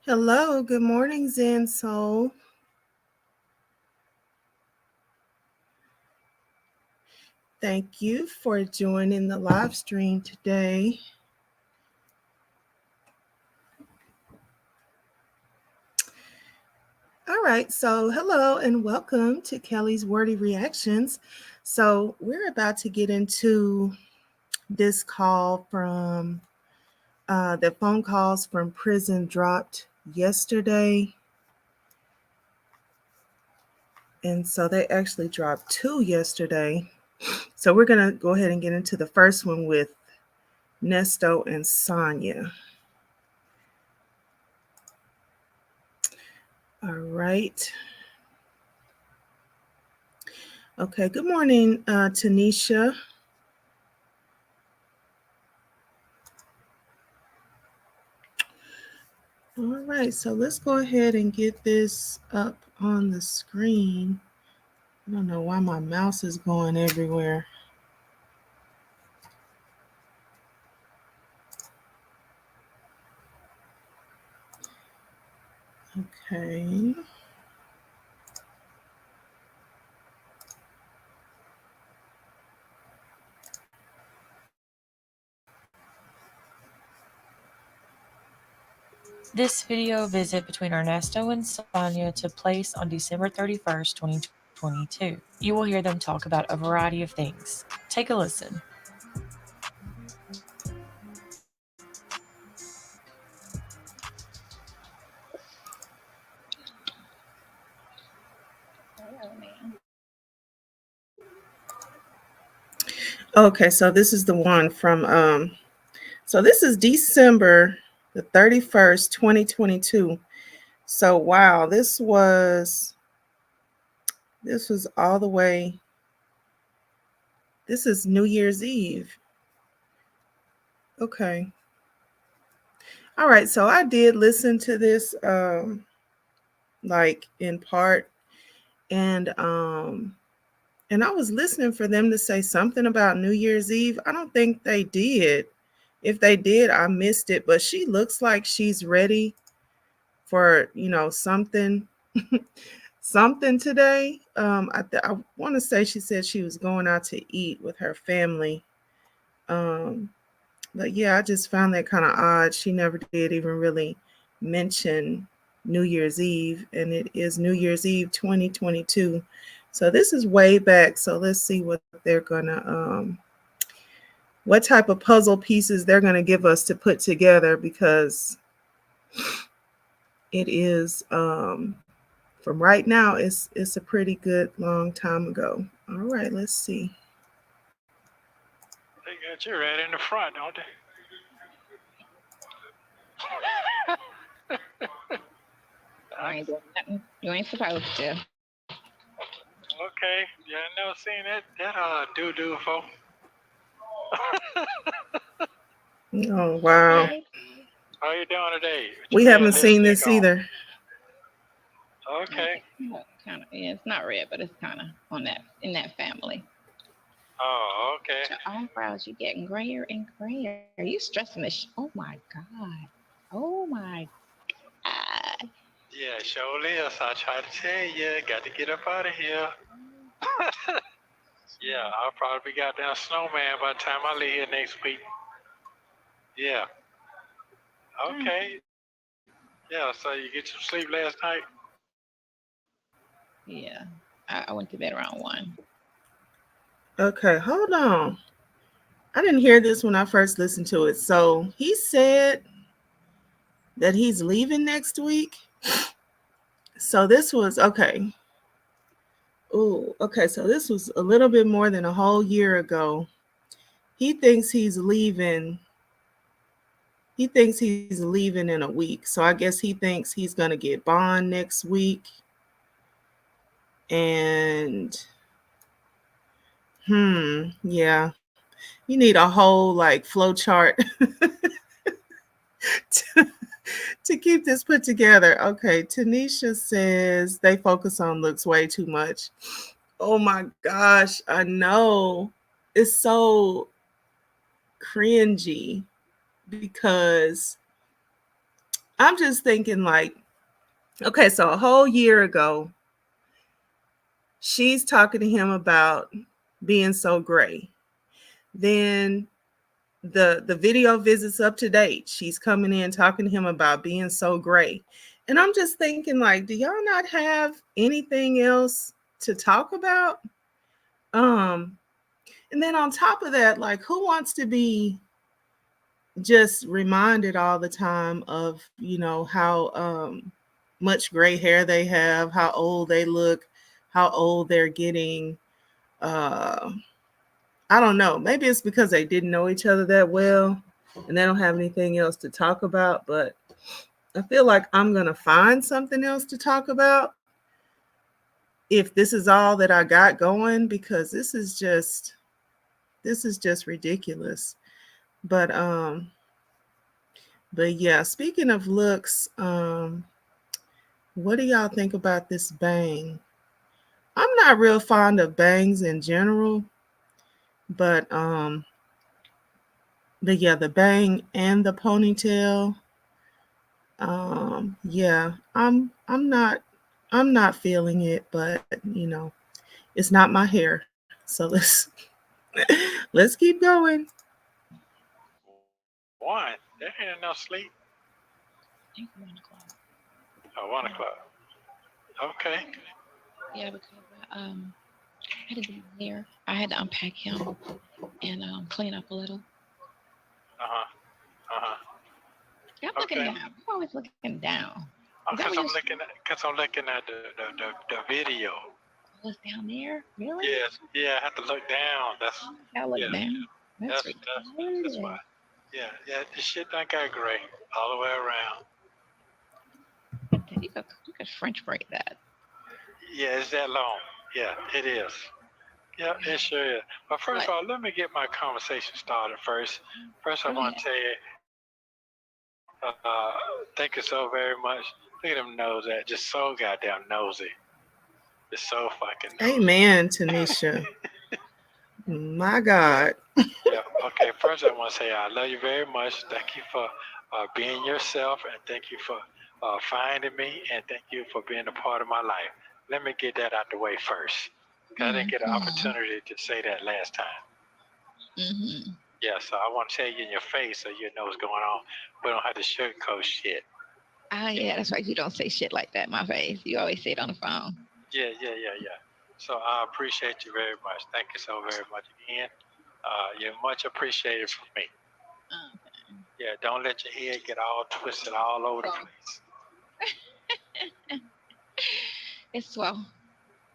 Hello, good morning, Zen Soul. Thank you for joining the live stream today. All right, so hello and welcome to Kelly's Wordy Reactions. So we're about to get into this call from the phone calls from prison dropped yesterday. And so they actually dropped two yesterday. So we're going to go ahead and get into the first one with Nesto and Sonya. All right. Okay, good morning, Tanisha. All right, so let's go ahead and get this up on the screen. I don't know why my mouse is going everywhere. Okay. This video visit between Ernesto and Sonya took place on December 31st, 2022. You will hear them talk about a variety of things. Take a listen. Okay, so this is the one from so this is December the 31st, 2022. So wow, this was all the way. This is New Year's Eve. Okay. All right, so I did listen to this like in part, and I was listening for them to say something about New Year's Eve. I don't think they did. If they did, I missed it, but she looks like she's ready for, something something today. I want to say she said she was going out to eat with her family. But yeah, I just found that kind of odd. She never did even really mention New Year's Eve, and it is New Year's Eve 2022. So this is way back. So let's see what they're gonna what type of puzzle pieces they're gonna give us to put together, because it is from right now, it's a pretty good long time ago. All right, let's see. They got you right in the front, don't they? I ain't doing nothing. You ain't supposed to. Okay, yeah, I never seen that doo-doo folk. Oh wow. How you doing today? We haven't seen this either. Okay. Kind of. Yeah, it's not red, but it's kind of in that family. Oh, okay. Your eyebrows, you getting grayer and grayer. Are you stressing this? Oh my god. Oh my god. Yeah, surely is. I try to tell you, got to get up out of here. Yeah, I'll probably be goddamn snowman by the time I leave here next week. Yeah. Okay. Yeah, so you get some sleep last night? Yeah. I went to bed around 1. Okay, hold on. I didn't hear this when I first listened to it. So he said that he's leaving next week. So this was okay. Oh, okay. So this was a little bit more than a whole year ago. He thinks he's leaving. He thinks he's leaving in a week. So I guess he thinks he's going to get bond next week. And yeah. You need a whole like flow chart to keep this put together. Okay, Tanisha says they focus on looks way too much. Oh my gosh, I know. It's so cringy because I'm just thinking like, okay, so a whole year ago, she's talking to him about being so gray. Then the video visits up to date. She's coming in talking to him about being so gray. And I'm just thinking like, do y'all not have anything else to talk about? Um and then on top of that, like who wants to be just reminded all the time of, how much gray hair they have, how old they look, how old they're getting. uh I don't know. Maybe it's because they didn't know each other that well and they don't have anything else to talk about. But I feel like I'm going to find something else to talk about if this is all that I got going, because this is just ridiculous. But yeah, speaking of looks, what do y'all think about this bang? I'm not real fond of bangs in general, but yeah, the bang and the ponytail. Yeah, I'm not feeling it, but it's not my hair. So let's let's keep going. One. There ain't enough sleep. I think 1 o'clock. Oh, 1 o'clock. Okay. Yeah, because I had to do my hair. I had to unpack him and clean up a little. Uh-huh. Uh-huh. Yeah, I'm looking Okay. down. I'm always looking down. Is that Because what I'm looking at the video. was down there? Really? Yes. Yeah, I have to look down. That's I look yeah. down. That's That's why. retarded. Yeah. Yeah. This shit done got gray all the way around. You could French braid that. Yeah, it's that long. Yeah, it is. Yeah, it sure is. But first of What? all, let me get my conversation started first. First, I Go want ahead. to tell you, thank you so very much. Look at them nose that just so goddamn nosy. Just so fucking nosy. Amen, Tanisha. My God. Yeah. Okay. First, I want to say I love you very much. Thank you for being yourself, and thank you for finding me, and thank you for being a part of my life. Let me get that out the way first. 'Cause I didn't get an opportunity to say that last time. Mm-hmm. Yeah, so I want to tell you in your face so you know what's going on. We don't have to sugarcoat shit. Yeah, that's right. You don't say shit like that in my face. You always say it on the phone. Yeah. So I appreciate you very much. Thank you so very much again. You're much appreciated from me. Okay. Yeah, don't let your head get all twisted all over the place. It's well.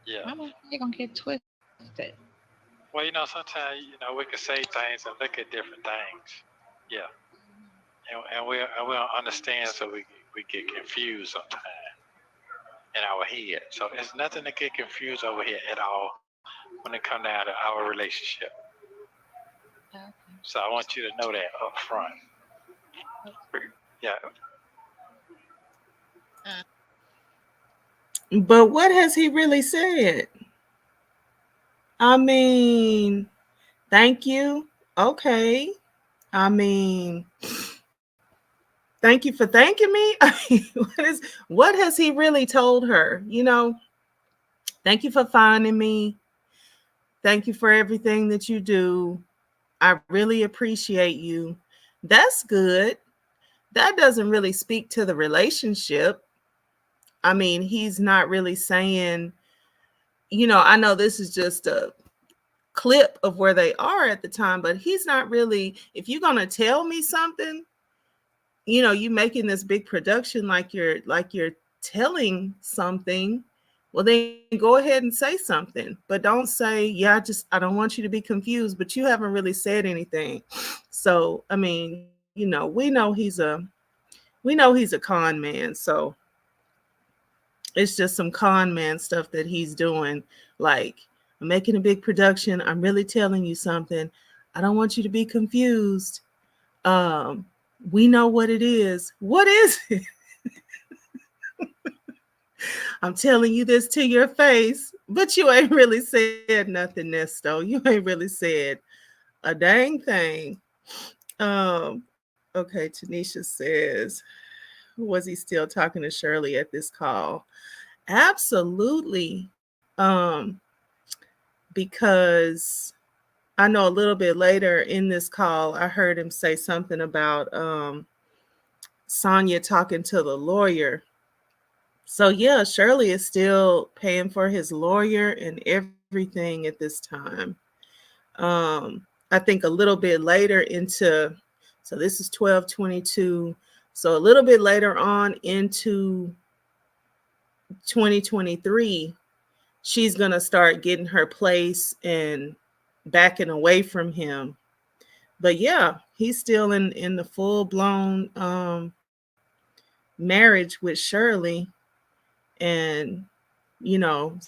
Yeah. Mama, you're gonna get twisted. Well, sometimes we can say things and look at different things. Yeah, and we don't understand, so we get confused sometimes in our head. So it's nothing to get confused over here at all when it comes down to our relationship. Okay. So I want you to know that up front. Yeah. But what has he really said? I mean, thank you. Okay. I mean, thank you for thanking me. I mean, what has he really told her? Thank you for finding me. Thank you for everything that you do. I really appreciate you. That's good. That doesn't really speak to the relationship. I mean, he's not really saying, I know this is just a clip of where they are at the time, but he's not really, if you're going to tell me something, you making this big production like you're telling something, well then go ahead and say something, but don't say, yeah, I don't want you to be confused, but you haven't really said anything. So I mean, we know he's a con man. So it's just some con man stuff that he's doing. Like, I'm making a big production, I'm really telling you something, I don't want you to be confused. um we know what it is. What is it? I'm telling you this to your face, but you ain't really said nothing, Nesto. You ain't really said a dang thing. Okay, Tanisha says, Was he still talking to Shirley at this call? Absolutely. Because I know a little bit later in this call, I heard him say something about Sonya talking to the lawyer. So yeah, Shirley is still paying for his lawyer and everything at this time. I think a little bit later into, so this is 12/22. So a little bit later on into 2023, she's going to start getting her place and backing away from him. But yeah, he's still in the full blown marriage with Shirley, and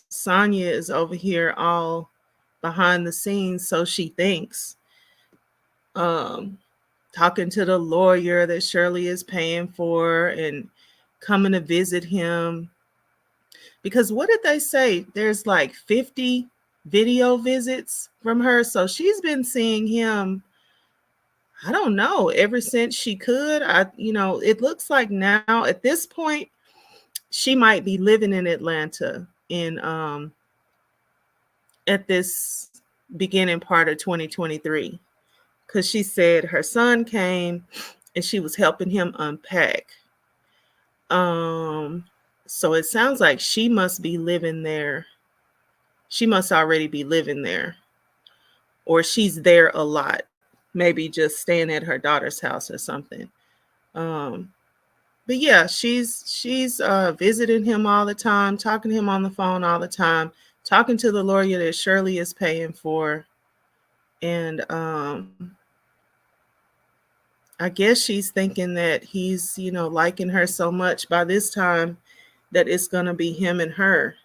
Sonya is over here all behind the scenes, so she thinks, um, talking to the lawyer that Shirley is paying for and coming to visit him. Because what did they say? There's like 50 video visits from her. So she's been seeing him, I don't know, ever since she could. It looks like now at this point, she might be living in Atlanta in at this beginning part of 2023. Because she said her son came and she was helping him unpack. Um, so it sounds like she must be living there. She must already be living there, or she's there a lot, maybe just staying at her daughter's house or something. Um, but yeah, she's visiting him all the time, talking to him on the phone all the time, talking to the lawyer that Shirley is paying for, and I guess she's thinking that he's liking her so much by this time that it's gonna be him and her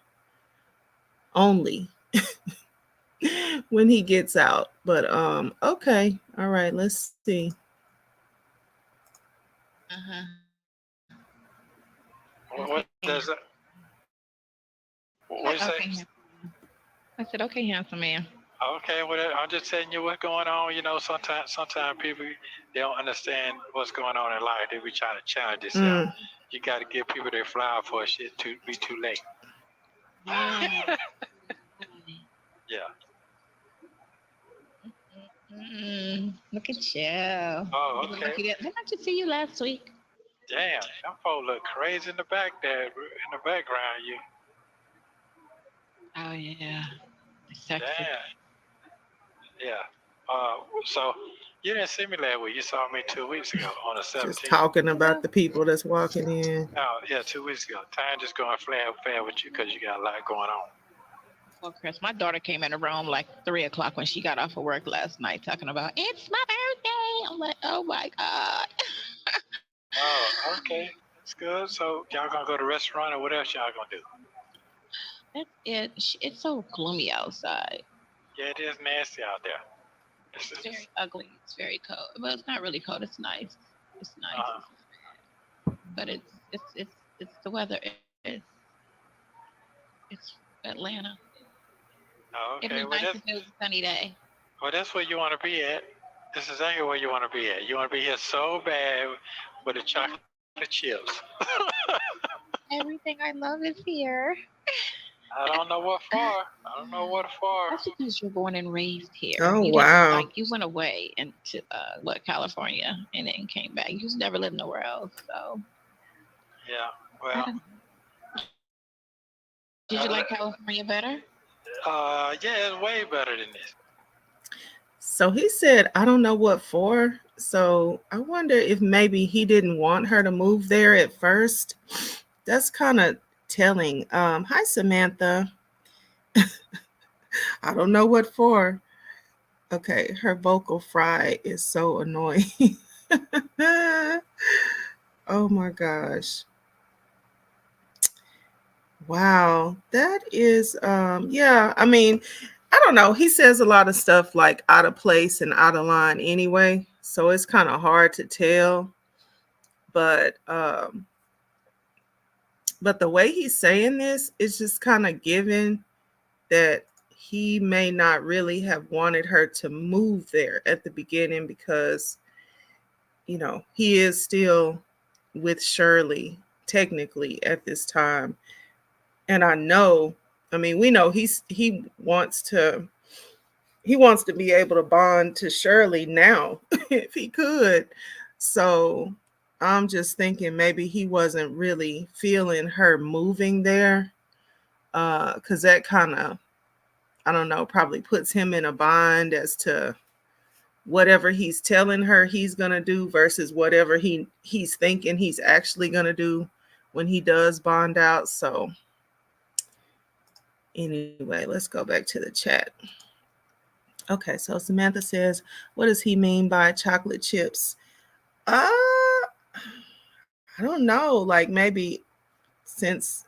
only when he gets out. But okay, all right, let's see. Uh-huh. What Okay. does that? What you Okay. say? I said, okay, handsome man. Okay, well, I'm just telling you what's going on. Sometimes people they don't understand what's going on in life. They be trying to challenge themselves. Mm, You got to give people their flower for shit to be too late. Yeah. Yeah. Look at you. Oh, You were okay. lucky didn't I just see you last week? Damn, that folks look crazy in the back there, in the background. You, Oh yeah. Sexy. damn, yeah. So you didn't see me last week. You saw me 2 weeks ago on the just 17th. talking about the people that's walking in. Oh, yeah, 2 weeks ago. Time just going fair with you because you got a lot going on. Well, Chris, my daughter came in the room like 3 o'clock when she got off of work last night talking about it's my birthday. I'm like, oh my God. Oh, okay. That's good. So y'all gonna go to the restaurant or what else y'all gonna do? That's it. It's so gloomy outside. Yeah, it is nasty out there. It's very ugly. It's very cold. Well, it's not really cold. It's nice. It's nice. But it's the weather. It's Atlanta. Oh, It'd okay. be nice if it was a sunny day. Well, that's where you want to be at. This is exactly where you want to be at. You want to be here so bad with the chocolate chips. Everything I love is here. I don't know what for. That's because you're born and raised here. Oh, You wow. didn't you went away into California and then came back. You just never lived nowhere else. So Yeah. Well. Did you like California better? Yeah, it's way better than this. So he said, I don't know what for. So I wonder if maybe he didn't want her to move there at first. That's kind of telling. Hi, Samantha. I don't know what for. Okay, her vocal fry is so annoying. Oh my gosh. Wow. That is yeah, I mean, I don't know. He says a lot of stuff like out of place and out of line anyway. So it's kind of hard to tell. But the way he's saying this is just kind of given that he may not really have wanted her to move there at the beginning because he is still with Shirley technically at this time. And I know, I mean, we know he wants to be able to bond to Shirley now if he could. So I'm just thinking maybe he wasn't really feeling her moving there. Cause that kind of, I don't know, probably puts him in a bind as to whatever he's telling her he's gonna do versus whatever he's thinking he's actually gonna do when he does bond out. So anyway, let's go back to the chat. Okay, so Samantha says, what does he mean by chocolate chips? I don't know. Like maybe since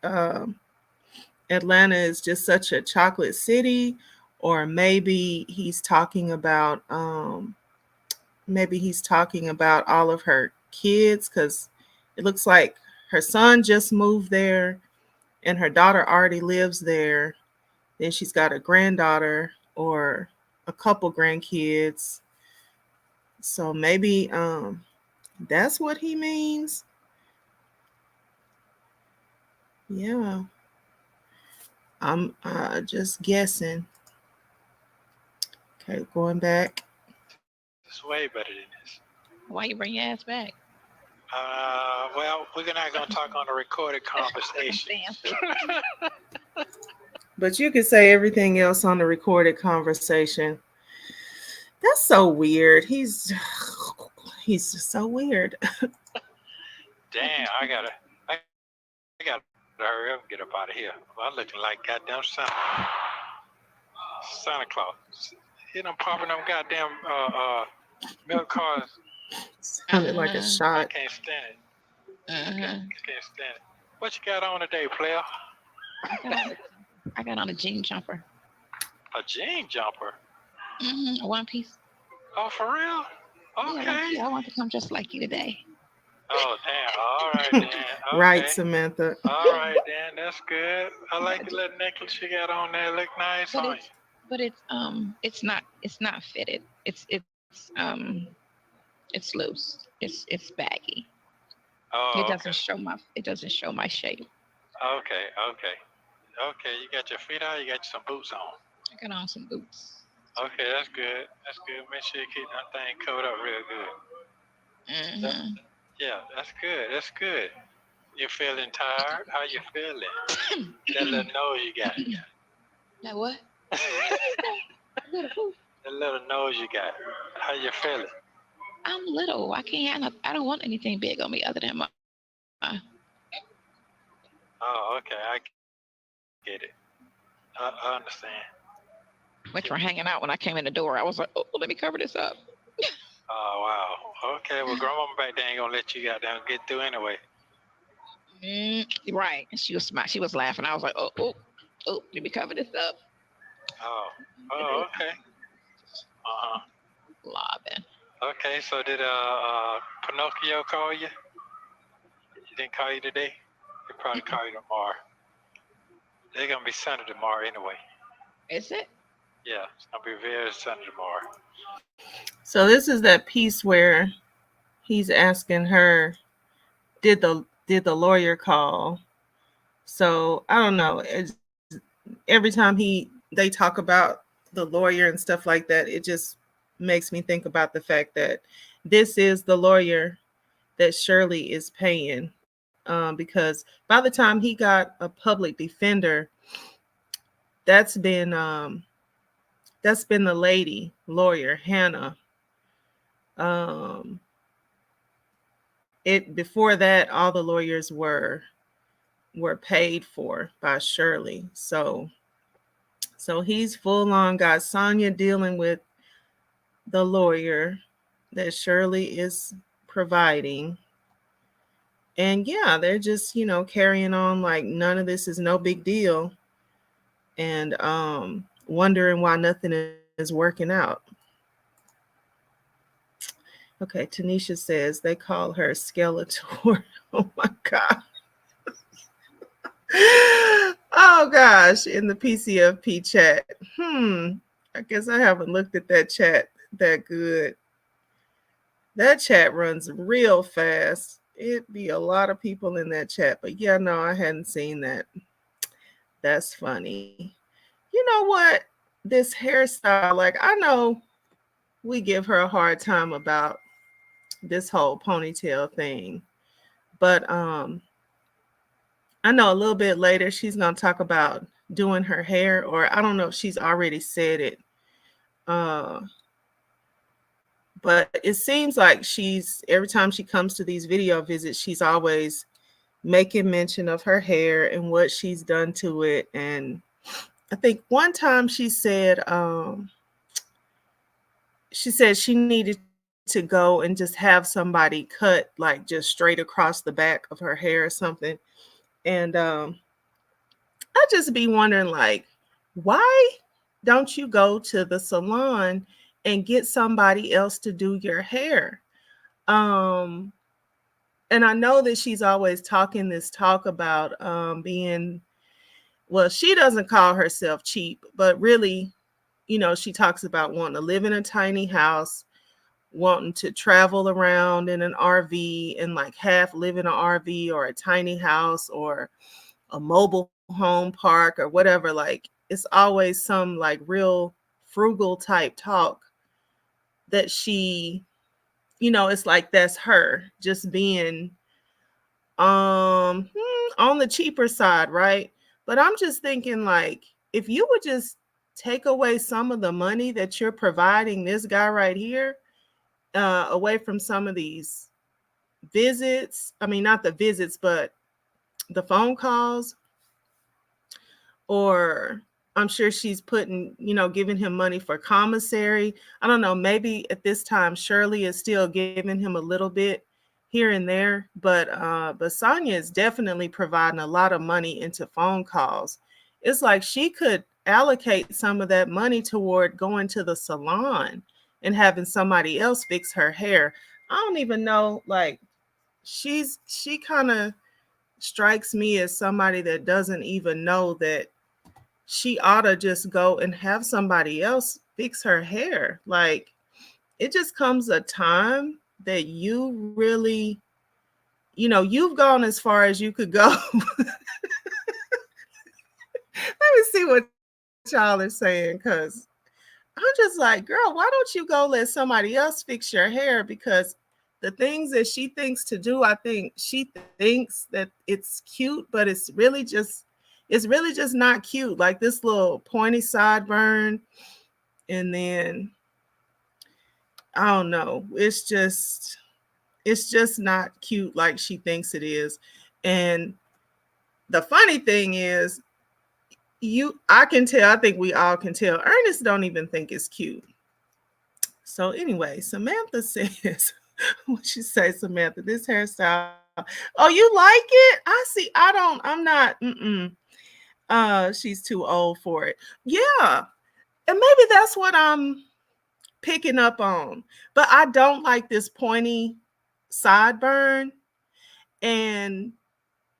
Atlanta is just such a chocolate city, or maybe he's talking about all of her kids, because it looks like her son just moved there and her daughter already lives there. Then she's got a granddaughter or a couple grandkids. So maybe that's what he means. Yeah. I'm just guessing. Okay, going back. It's way better than this. Why you bring your ass back? Well, we're not going to talk on a recorded conversation. But you can say everything else on the recorded conversation. That's so weird. He's just so weird. Damn, I gotta hurry up and get up out of here. I'm looking like goddamn Santa Claus. You know, popping them goddamn milk cars. Sounded like a I shot. can't stand it. I can't stand it. What you got on today, player? I got on a jean jumper. A jean jumper? A one piece. Oh, for real? Okay. Yeah, I want to come just like you today. Oh, damn. All right, then. Okay. Right, Samantha. All right, then. That's good. I like the little necklace you got on there. Look nice on you. But it's not fitted. It's loose. It's baggy. Oh, it doesn't show my shape. Okay. You got your feet out. You got some boots on. I got on some boots. Okay, that's good. That's good. Make sure you keep that thing covered up real good. Yeah, that's good. That's good. You feeling tired? How you feeling? That little nose you got. That what? That little nose you got. How you feeling? I'm little. I don't want anything big on me other than my. Oh, okay. I get it. I understand. Which were hanging out when I came in the door. I was like, oh, let me cover this up. Oh, wow. Okay, well, grandmama back there ain't gonna let you goddamn get through anyway. Right. And she was laughing. I was like, oh, let me cover this up. Oh, okay. Uh-huh. Lobbing. Okay, so did Pinocchio call you? He didn't call you today? He'll probably call you tomorrow. They're gonna be sunny tomorrow anyway. Is it? Yeah, it's gonna be very sunny tomorrow. So this is that piece where he's asking her, did the lawyer call? So I don't know. Every time they talk about the lawyer and stuff like that, it just makes me think about the fact that this is the lawyer that Shirley is paying. Because by the time he got a public defender, that's been the lady lawyer, Hannah. Before that, all the lawyers were paid for by Shirley. So he's full on got Sonya dealing with the lawyer that Shirley is providing. And yeah, they're just, carrying on like none of this is no big deal, and wondering why nothing is working out. Okay, Tanisha says they call her Skeletor. Oh my God. Oh gosh, in the PCFP chat. I guess I haven't looked at that chat that good. That chat runs real fast. It'd be a lot of people in that chat, but yeah, no, I hadn't seen that. That's funny. You know what? This hairstyle, like I know we give her a hard time about this whole ponytail thing, but I know a little bit later she's gonna talk about doing her hair, or I don't know if she's already said it. Uh, but it seems like she's every time she comes to these video visits, she's always making mention of her hair and what she's done to it. And I think one time she said she needed to go and just have somebody cut like just straight across the back of her hair or something. And I just be wondering like, why don't you go to the salon and get somebody else to do your hair? Um, and I know that she's always talking this talk about being, well, she doesn't call herself cheap, but really, she talks about wanting to live in a tiny house, wanting to travel around in an RV and like half live in an RV or a tiny house or a mobile home park or whatever. Like it's always some like real frugal type talk that she, it's like that's her just being on the cheaper side, right? But I'm just thinking like if you would just take away some of the money that you're providing this guy right here, away from some of these visits. I mean, not the visits, but the phone calls, or I'm sure she's putting, giving him money for commissary. I don't know. Maybe at this time, Shirley is still giving him a little bit here and there, but Sonya is definitely providing a lot of money into phone calls. It's like she could allocate some of that money toward going to the salon and having somebody else fix her hair. I don't even know, like she kind of strikes me as somebody that doesn't even know that she ought to just go and have somebody else fix her hair. Like it just comes a time that you really, you've gone as far as you could go. Let me see what y'all are saying, because I'm just like, girl, why don't you go let somebody else fix your hair? Because the things that she thinks to do, I think she thinks that it's cute, but it's really just not cute. Like this little pointy sideburn, and then I don't know. It's just not cute like she thinks it is. And the funny thing is, I can tell, I think we all can tell, Ernest don't even think it's cute. So anyway, Samantha says, what she say, Samantha, this hairstyle. Oh, you like it? I see. I'm not, she's too old for it. Yeah. And maybe that's what I'm picking up on. But I don't like this pointy sideburn. And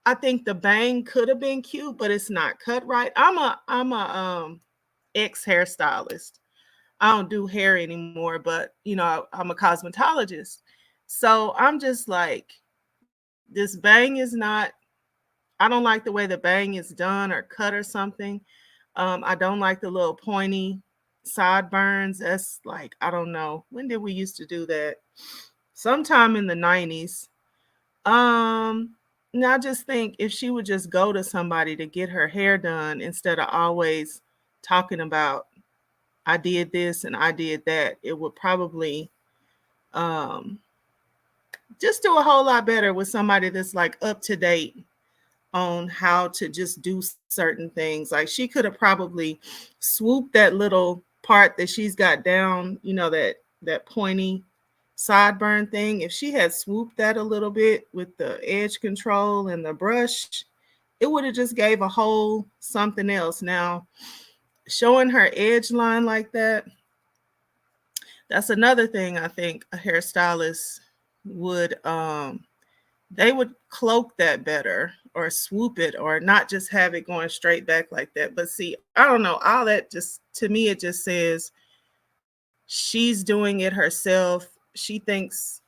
I think the bang could have been cute, but it's not cut right. I'm a ex hairstylist. I don't do hair anymore, but I'm a cosmetologist. So I'm just like, this bang is not, I don't like the way the bang is done or cut or something. I don't like the little pointy sideburns. That's like, I don't know. When did we used to do that? Sometime in the 90s. Um, and I just think if she would just go to somebody to get her hair done instead of always talking about I did this and I did that, it would probably um just do a whole lot better with somebody that's like up to date on how to just do certain things. Like she could have probably swooped that little part that she's got down, that pointy sideburn thing. If she had swooped that a little bit with the edge control and the brush, it would have just gave a whole something else. Now, showing her edge line like that, that's another thing I think a hairstylist would they would cloak that better or swoop it or not just have it going straight back like that. But see, I don't know. All that just to me, it just says she's doing it herself. She thinks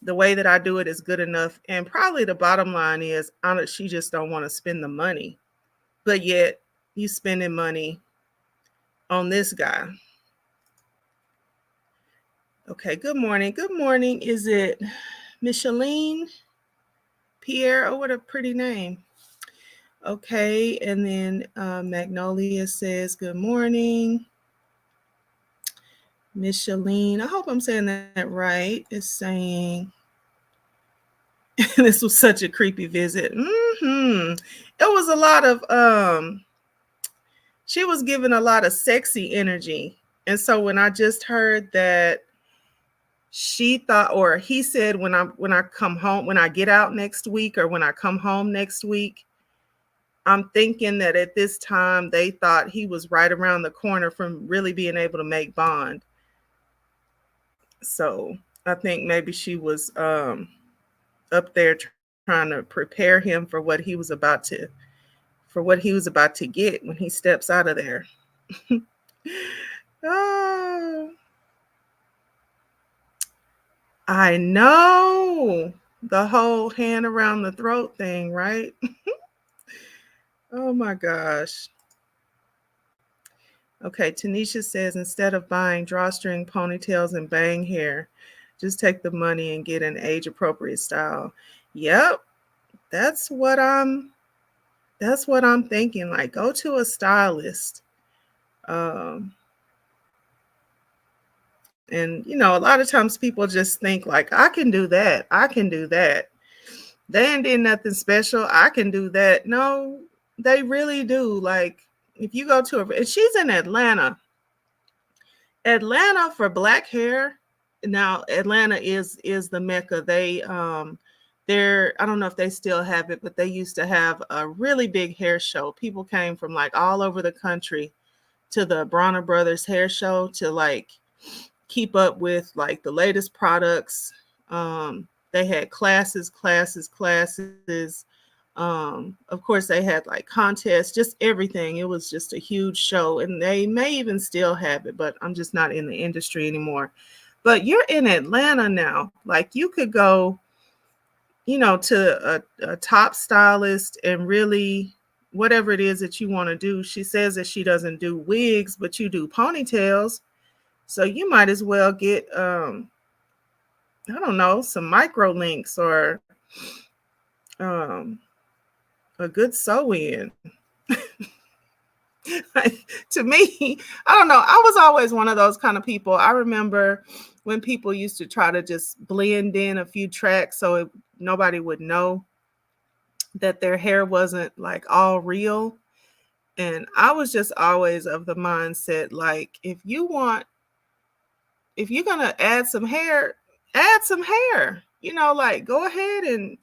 the way that I do it is good enough. And probably the bottom line is, she just don't want to spend the money. But yet, you spending money on this guy. Okay, good morning. Good morning. Is it Micheline Pierre? Oh, what a pretty name. Okay, and then Magnolia says, good morning. Micheline, I hope I'm saying that right, is saying, this was such a creepy visit. It was a lot of, she was giving a lot of sexy energy. And so when I just heard that she thought, or he said, when I come home, when I get out next week, or when I come home next week, I'm thinking that at this time they thought he was right around the corner from really being able to make bond. So I think maybe she was up there trying to prepare him for what he was about to get when he steps out of there. Oh, I know. The whole hand around the throat thing, right? Oh my gosh. Okay, Tanisha says, instead of buying drawstring ponytails and bang hair, just take the money and get an age appropriate style. Yep. That's what I'm thinking. Like, go to a stylist. Um and a lot of times people just think like, I can do that. I can do that. They ain't did nothing special. I can do that. No, they really do. Like, if you go to and she's in Atlanta for black hair. Now Atlanta is the mecca. They're, I don't know if they still have it, but they used to have a really big hair show. People came from like all over the country to the Bronner Brothers hair show to like keep up with like the latest products. They had classes. Of course, they had like contests, just everything. It was just a huge show, and they may even still have it, but I'm just not in the industry anymore. But you're in Atlanta now. Like, you could go, to a top stylist and really whatever it is that you want to do. She says that she doesn't do wigs, but you do ponytails. So you might as well get, I don't know, some micro links or um, a good sew in. To me, I don't know. I was always one of those kind of people. I remember when people used to try to just blend in a few tracks so nobody would know that their hair wasn't like all real. And I was just always of the mindset, like, if you're going to add some hair, add some hair. Like, go ahead and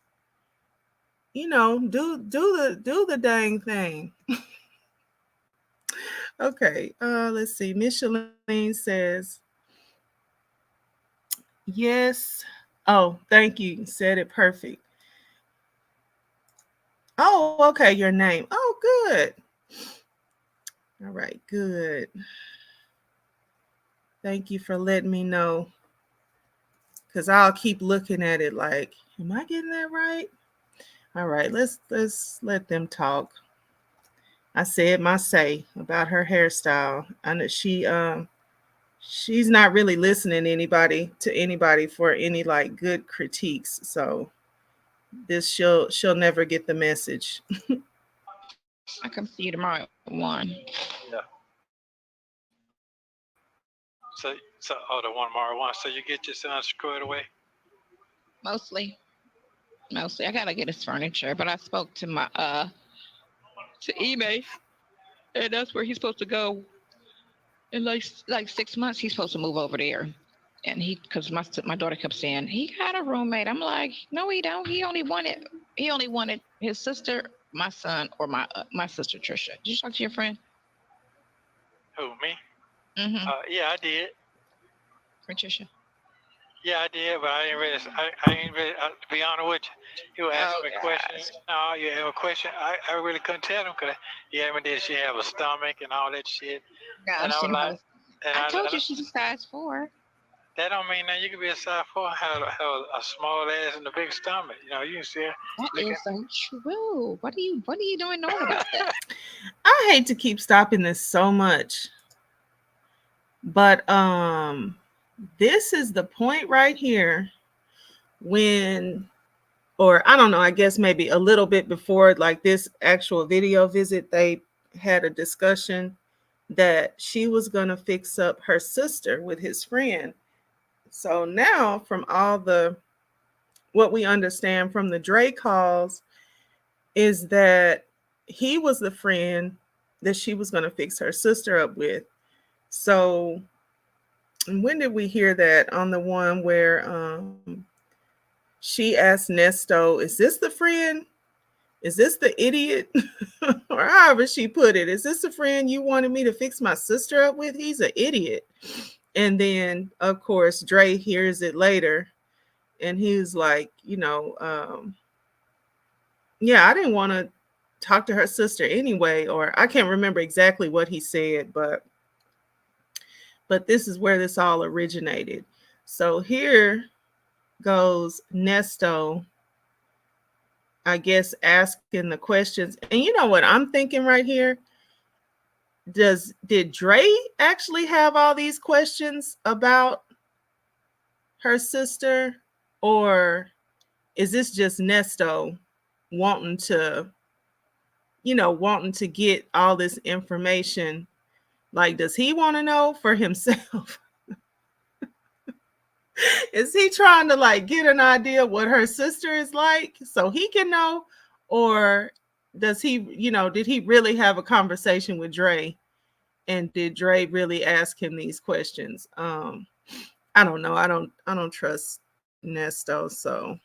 do the dang thing. Okay, let's see. Micheline says, yes. Oh, thank you. You said it perfect. Oh, okay, your name. Oh, good. All right, good. Thank you for letting me know, because I'll keep looking at it like, am I getting that right? All right, let's let them talk. I said my say about her hairstyle. I know she's not really listening to anybody for any like good critiques. So this she'll never get the message. I come see you tomorrow at 1. Yeah. So the one more one. So you get your son squared away? Mostly. I gotta get his furniture, but I spoke to my to eBay, and that's where he's supposed to go. In like 6 months, he's supposed to move over there. And because my daughter kept saying he got a roommate. I'm like, no, he don't. He only wanted his sister, my son, or my sister Trisha. Did you talk to your friend? Who, me? Mm-hmm. Yeah, I did. Trisha. Yeah, I did, but I didn't really, to be honest with you, you asked me a question. No, you have a question. I really couldn't tell him because he asked me, did she have a stomach and all that shit? No, and I was like, I told you she's a size 4. That don't mean that you can be a size 4 and have a small ass and a big stomach. You can see her That looking. isn't true. What are you doing knowing about that? I hate to keep stopping this so much, but this is the point right here when, or I don't know, I guess maybe a little bit before like this actual video visit, they had a discussion that she was going to fix up her sister with his friend. So now from all the what we understand from the Dre calls is that he was the friend that she was going to fix her sister up with. So when did we hear that? On the one where she asked Nesto, is this the friend? Is this the idiot? Or however she put it, is this the friend you wanted me to fix my sister up with? He's an idiot. And then, of course, Dre hears it later and he's like, yeah, I didn't want to talk to her sister anyway. Or I can't remember exactly what he said, but this is where this all originated. So here goes Nesto, I guess, asking the questions. And you know what I'm thinking right here? Did Dre actually have all these questions about her sister? Or is this just Nesto wanting to, wanting to get all this information? Like, does he want to know for himself? Is he trying to like get an idea what her sister is like so he can know? Or does he, did he really have a conversation with Dre? And did Dre really ask him these questions? I don't know. I don't trust Nesto,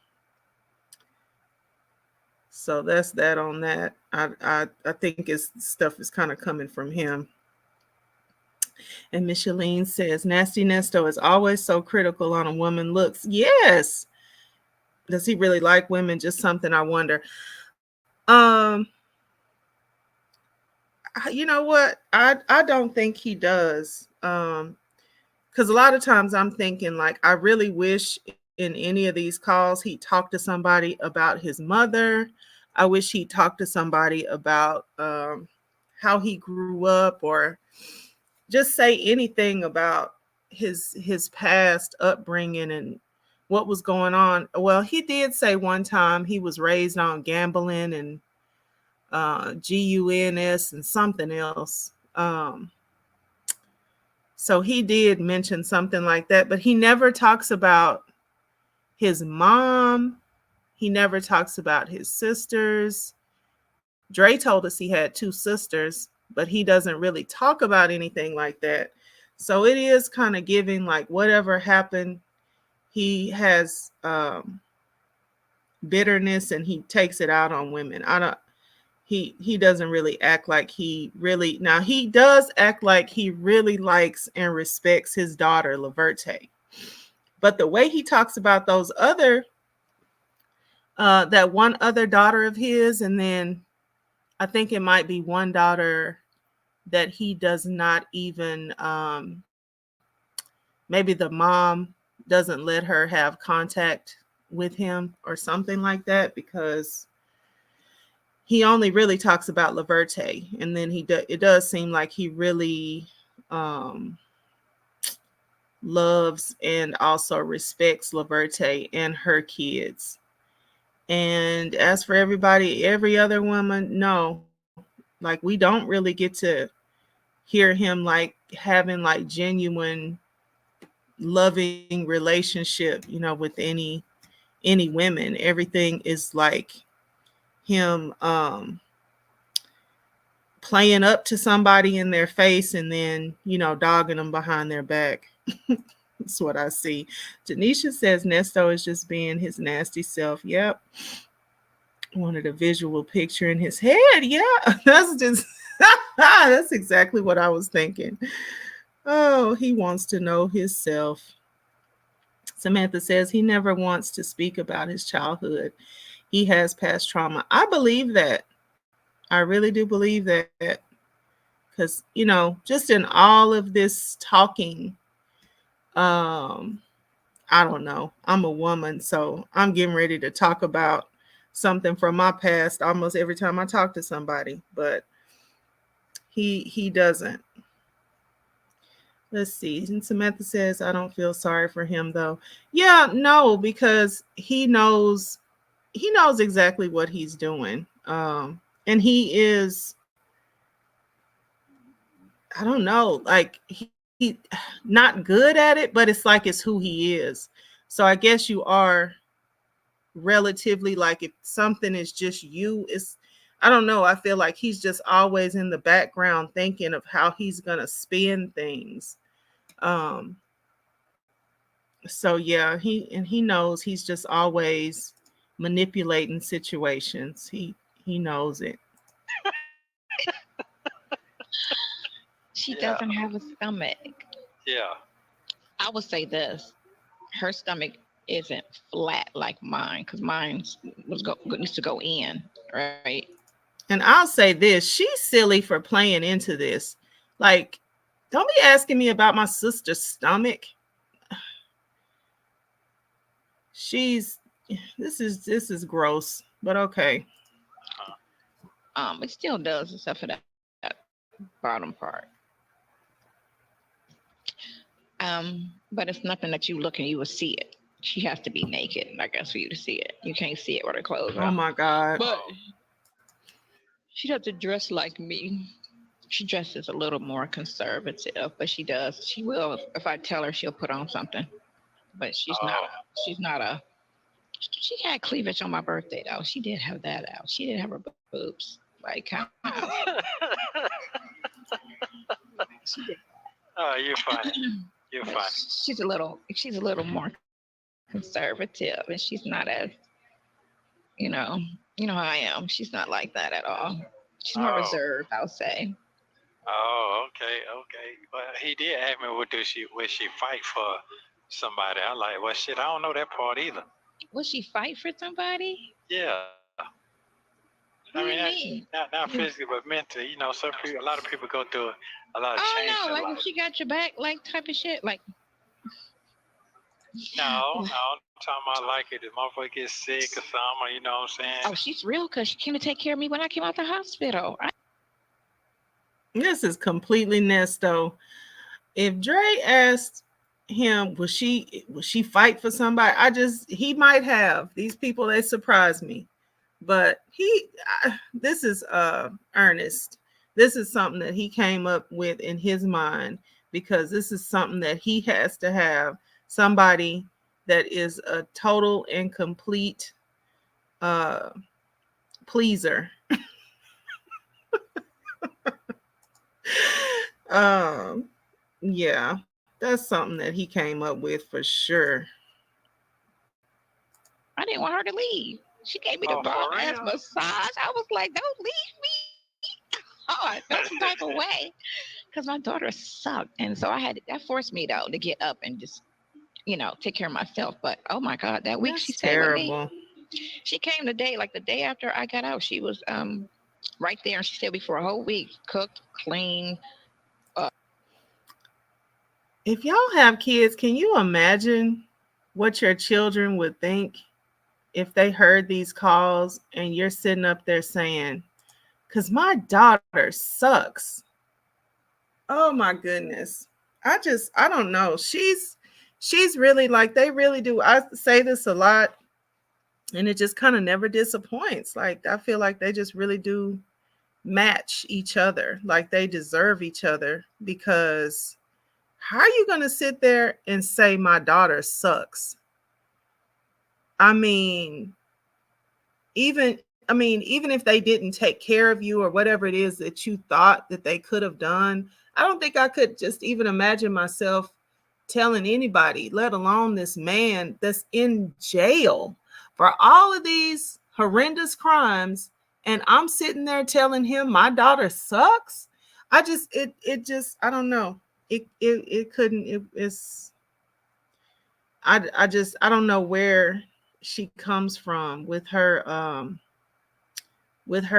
so that's that on that. I think his stuff is kind of coming from him. And Micheline says, Nasty Nesto is always so critical on a woman looks. Yes. Does he really like women? Just something I wonder. You know what? I don't think he does. Because a lot of times I'm thinking like, I really wish in any of these calls he talked to somebody about his mother. I wish he talked to somebody about how he grew up, or just say anything about his past upbringing and what was going on. Well, he did say one time he was raised on gambling and GUNS and something else. So he did mention something like that, but he never talks about his mom. He never talks about his sisters. Dre told us he had 2 sisters, but he doesn't really talk about anything like that. So it is kind of giving like whatever happened, he has bitterness and he takes it out on women. He doesn't really act like he really, now he does act like he really likes and respects his daughter Laverte. But the way he talks about those other that one other daughter of his, and then I think it might be one daughter that he does not even maybe the mom doesn't let her have contact with him or something like that, because he only really talks about Laverte, and then it does seem like he really loves and also respects Laverte and her kids. And as for every other woman, no, like we don't really get to hear him like having like genuine loving relationship, with any women. Everything is like him playing up to somebody in their face and then, dogging them behind their back. That's what I see. Janisha says Nesto is just being his nasty self. Yep. Wanted a visual picture in his head. Yeah, that's just that's exactly what I was thinking. Oh, he wants to know himself. Samantha says he never wants to speak about his childhood. He has past trauma. I believe that. I really do believe that. Because, just in all of this talking Um, I don't know. I'm a woman, so I'm getting ready to talk about something from my past almost every time I talk to somebody, but he doesn't. Let's see. And Samantha says, I don't feel sorry for him though. Yeah, no, because he knows exactly what he's doing. And he is, I don't know, like he not good at it, but it's like it's who he is. So I guess you are relatively, like, if something is just you, it's, I don't know, I feel like he's just always in the background thinking of how he's gonna spin things. Um so yeah, he knows he's just always manipulating situations. He knows it. She Yeah, doesn't have a stomach. yeah. I would say this: her stomach isn't flat like mine, because mine needs to go in, right? And I'll say this, she's silly for playing into this. Like, don't be asking me about my sister's stomach. She's this is gross, but okay. Uh-huh. It still does, except for that bottom part. But it's nothing that you look and you will see it. She has to be naked, I guess, for you to see it. You can't see it with her clothes Oh on. my god. But she doesn't dress like me. She dresses a little more conservative, but she does. She will, if I tell her, she'll put on something. But she's not. Oh. She's not a. She had cleavage on my birthday though. She did have that out. She did have her boobs, like kind of. She did. Oh, you're funny. You're But funny. she's a little more conservative, and she's not as, you know you know how I am. She's not like that at all. She's more Oh. reserved, I'll say. Oh, okay, okay. Well, he did ask me, what do she, would she fight for somebody? I like, well, shit, I don't know that part either. Would she fight for somebody? Yeah. I What mean, do you mean? not physically, but mentally. You know, some people, a lot of people go through a lot of Oh change no, in like if life. she got your back, like type of shit. Like No, no, I'm talking about like if the motherfucker gets sick or something, or you know what I'm saying? oh, she's real because she came to take care of me when I came out the hospital. This is completely Nesto. If Dre asked him, would she fight for somebody? He might have. These people, they surprise me. But this is Ernest. This is something that he came up with in his mind, because this is something that he has to have, somebody that is a total and complete uh pleaser. um yeah, that's something that he came up with for sure. I didn't want her to leave. She gave me the Oh, bomb for ass real? massage. I was like, don't leave me. Oh, I felt some type of way because my daughter sucked, and so that forced me though to get up and just take care of myself. But oh my god, that week she That's stayed with me. terrible. She came the day after I got out. She was right there, and she stayed with me for a whole week. Cooked, cleaned. If y'all have kids, can you imagine what your children would think if they heard these calls and you're sitting up there saying, because my daughter sucks. Oh my goodness. I don't know. She's really, like, they really do. I say this a lot and it just kind of never disappoints. Like, I feel like they just really do match each other. Like, they deserve each other, because how are you going to sit there and say my daughter sucks? I mean, even if they didn't take care of you or whatever it is that you thought that they could have done, I don't think I could just even imagine myself telling anybody, let alone this man that's in jail for all of these horrendous crimes, and I'm sitting there telling him my daughter sucks. It just I don't know. It couldn't it's I don't know where she comes from with her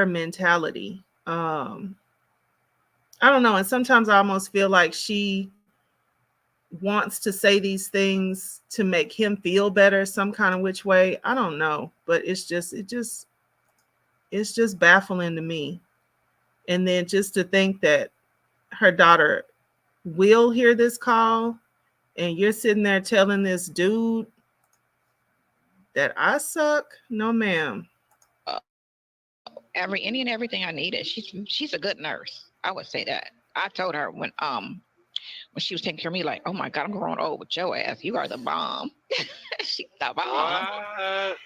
mentality. I don't know, and sometimes I almost feel like she wants to say these things to make him feel better some kind of which way. I don't know, but it's just baffling to me. And then just to think that her daughter will hear this call and you're sitting there telling this dude that I suck. No, ma'am. Any and everything I needed. She's a good nurse. I would say that. I told her when she was taking care of me, like, oh my God, I'm growing old with your ass. You are the bomb. She's the bomb. What?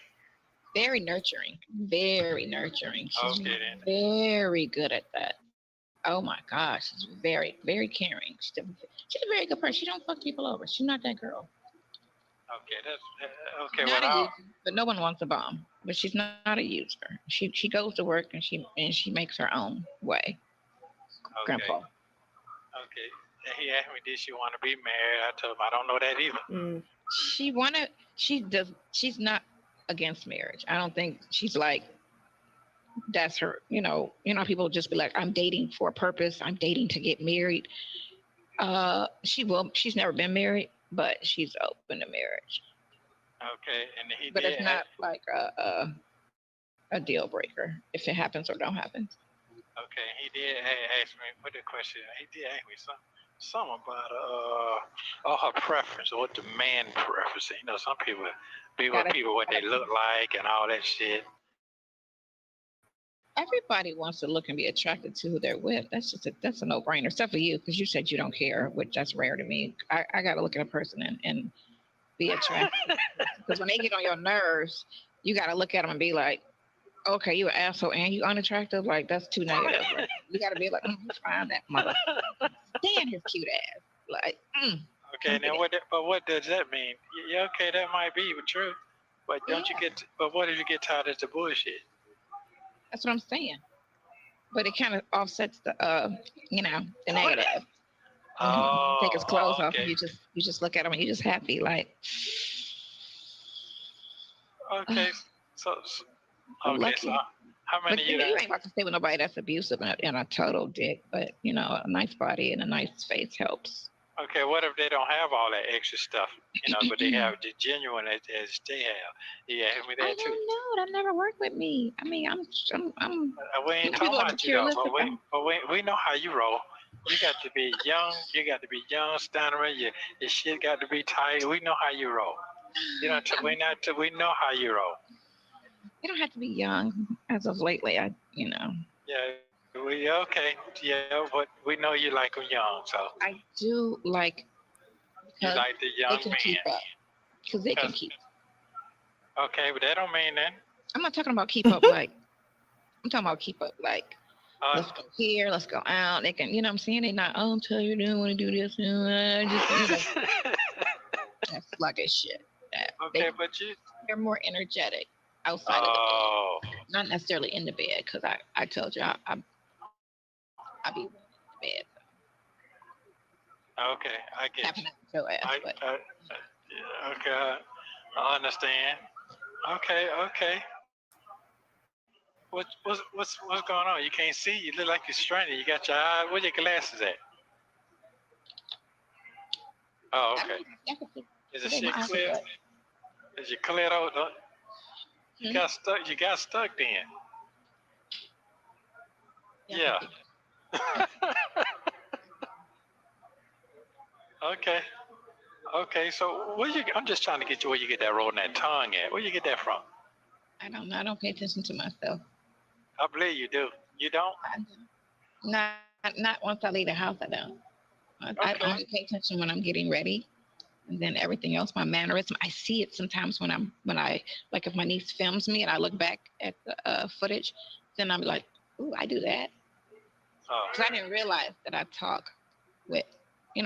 Very nurturing. Very nurturing. She's Okay then. very good at that. Oh my gosh, she's very, very caring. She's a very good person. She don't fuck people over. She's not that girl. Okay, that's okay. Not a Well, user, but no one wants a bomb. But she's not a user. She goes to work and she makes her own way. okay, Grandpa. okay. And he asked me, did she want to be married? I told him I don't know that either. She wanted. She does. She's not against marriage. I don't think she's like that's her. People just be like, I'm dating for a purpose. I'm dating to get married. She will. She's never been married, but she's open to marriage. Okay, and he But did. it's not like a deal breaker if it happens or don't happen. Okay, he did ask me what the question. He did ask me something about her preference or what the man preference. Some people be with people what they look like and all that shit. Everybody wants to look and be attracted to who they're with. That's a no-brainer. Except for you, because you said you don't care, which that's rare to me. I got to look at a person and be attracted. Because when they get on your nerves, you got to look at them and be like, okay, you an asshole and you unattractive? Like, that's too negative. Right? You got to be like, find that mother. Damn his cute ass. Like, Okay, now what does that mean? Yeah, okay, that might be true. But but what if you get tired of the bullshit? That's what I'm saying. But it kind of offsets the the negative. Oh, take his clothes off okay. and you just look at him and you're just happy, like. Okay, so lucky. So how many you ain't about to stay with nobody that's abusive and a total dick, but a nice body and a nice face helps. Okay, what if they don't have all that extra stuff, but they have the genuine as they have? Yeah, me that too. I don't know. That never worked with me. I mean, I'm we ain't talking about you though, but we know how you roll. You got to be young. You got to be young, stuttering. Your shit got to be tight. We know how you roll. We know how you roll. You don't have to be young. As of lately, Yeah, okay. Yeah, but we know you like them young, so. I do like. You like the young they can men. Keep up. Because they can keep. Okay, but that don't mean that. I'm not talking about keep up like. I'm talking about keep up like. Let's go here. Let's go out. They can, what I'm saying? They're not. Oh, I'm telling you, I don't want to do this. That's sluggish shit. Okay, but they're more energetic outside of the bed. Not necessarily in the bed, because I told you I be in the bed. Okay, I get you. Your ass, okay, I understand. Okay. What's going on? You can't see. You look like you're stranded. You got your eye. Where your glasses at? Oh, okay. Is the shit clear? Is your clear out? You got stuck. You got stuck then. Yeah. Okay. So I'm just trying to get you where you get that rolling that tongue at. Where you get that from? I don't know. I don't pay attention to myself. I believe you do. You don't? Not once I leave the house. I don't. I only pay attention when I'm getting ready, and then everything else, my mannerism. I see it sometimes when I like if my niece films me and I look back at the footage, then I'm like, ooh, I do that. Because I didn't realize that I talk with,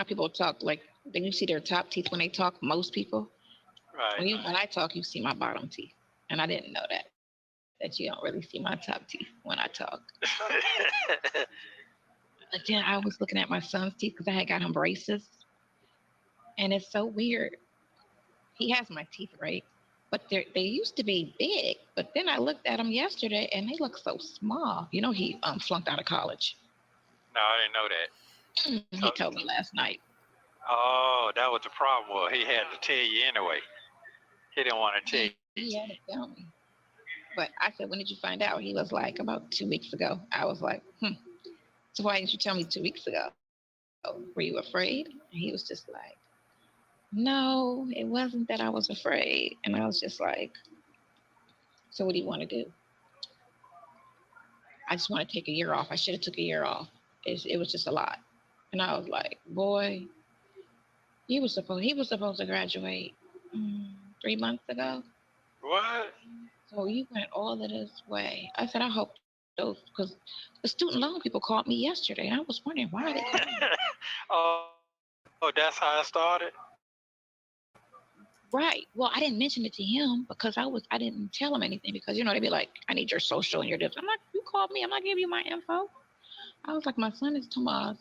people talk like then you see their top teeth when they talk. Most people, right? When I talk, you see my bottom teeth, and I didn't know that you don't really see my top teeth when I talk. But then I was looking at my son's teeth because I had got him braces, and it's so weird. He has my teeth right, but they used to be big. But then I looked at them yesterday, and they look so small. He flunked out of college. No, I didn't know that. He told me last night. Oh, that was the problem. Well, he had to tell you anyway. He didn't want to tell you. He had to tell me. But I said, when did you find out? He was like, about 2 weeks ago. I was like, so why didn't you tell me 2 weeks ago? Were you afraid? And he was just like, no, it wasn't that I was afraid. And I was just like, so what do you want to do? I just want to take a year off. I should have took a year off. It was just a lot. And I was like, boy, he was supposed to graduate 3 months ago. What? So you went all of this way. I said, I hope those, because the student loan people called me yesterday, and I was wondering why are they calling me. Oh, that's how it started? Right. Well, I didn't mention it to him because I didn't tell him anything because they'd be like, I need your social and your this. I'm like, you called me. I'm not giving you my info. I was like, my son is Tomas.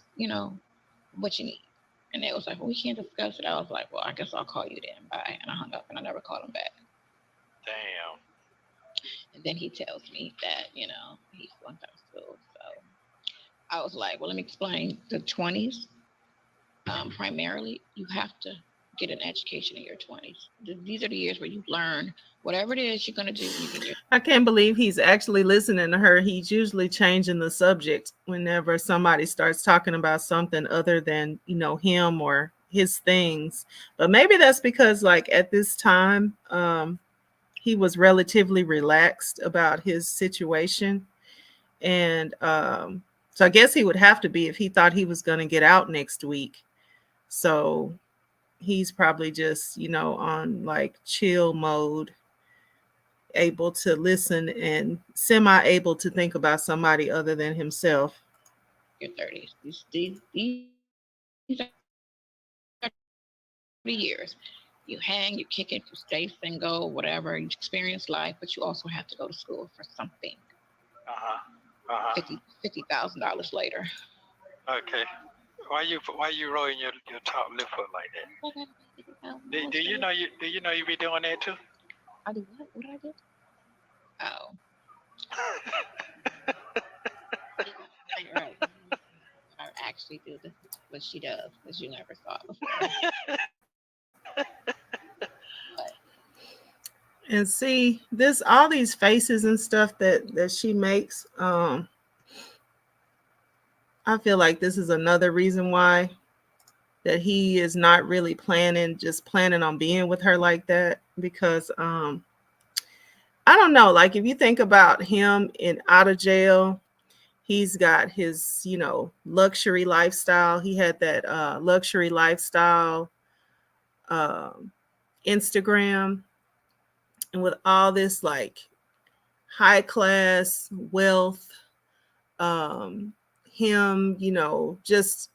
What you need. And they was like, well, we can't discuss it. I was like, well, I guess I'll call you then. Bye. And I hung up and I never called him back. Damn. And then he tells me that, he's flunked out of school. So I was like, well, let me explain. The 20s, primarily, you have to get an education in your 20s. These are the years where you learn whatever it is you're going to do. I can't believe he's actually listening to her. He's usually changing the subject whenever somebody starts talking about something other than, him or his things. But maybe that's because, like, at this time, he was relatively relaxed about his situation. And so I guess he would have to be if he thought he was going to get out next week. So he's probably just, on like chill mode, able to listen and semi able to think about somebody other than himself. Your 30s. These are 30 years. You hang, you kick it, you stay single, whatever. You experience life, but you also have to go to school for something. $50,000 later. Okay. Why you rolling your top lip up like that? Do you know you be doing that too? I do what? What did I do? Oh. You're right. I actually do what she does, because you never saw it before. And see, all these faces and stuff that she makes, I feel like this is another reason why that he is not really just planning on being with her like that. Because I don't know, like if you think about him out of jail, he's got his, luxury lifestyle. He had that luxury lifestyle Instagram, and with all this like high class wealth, him, just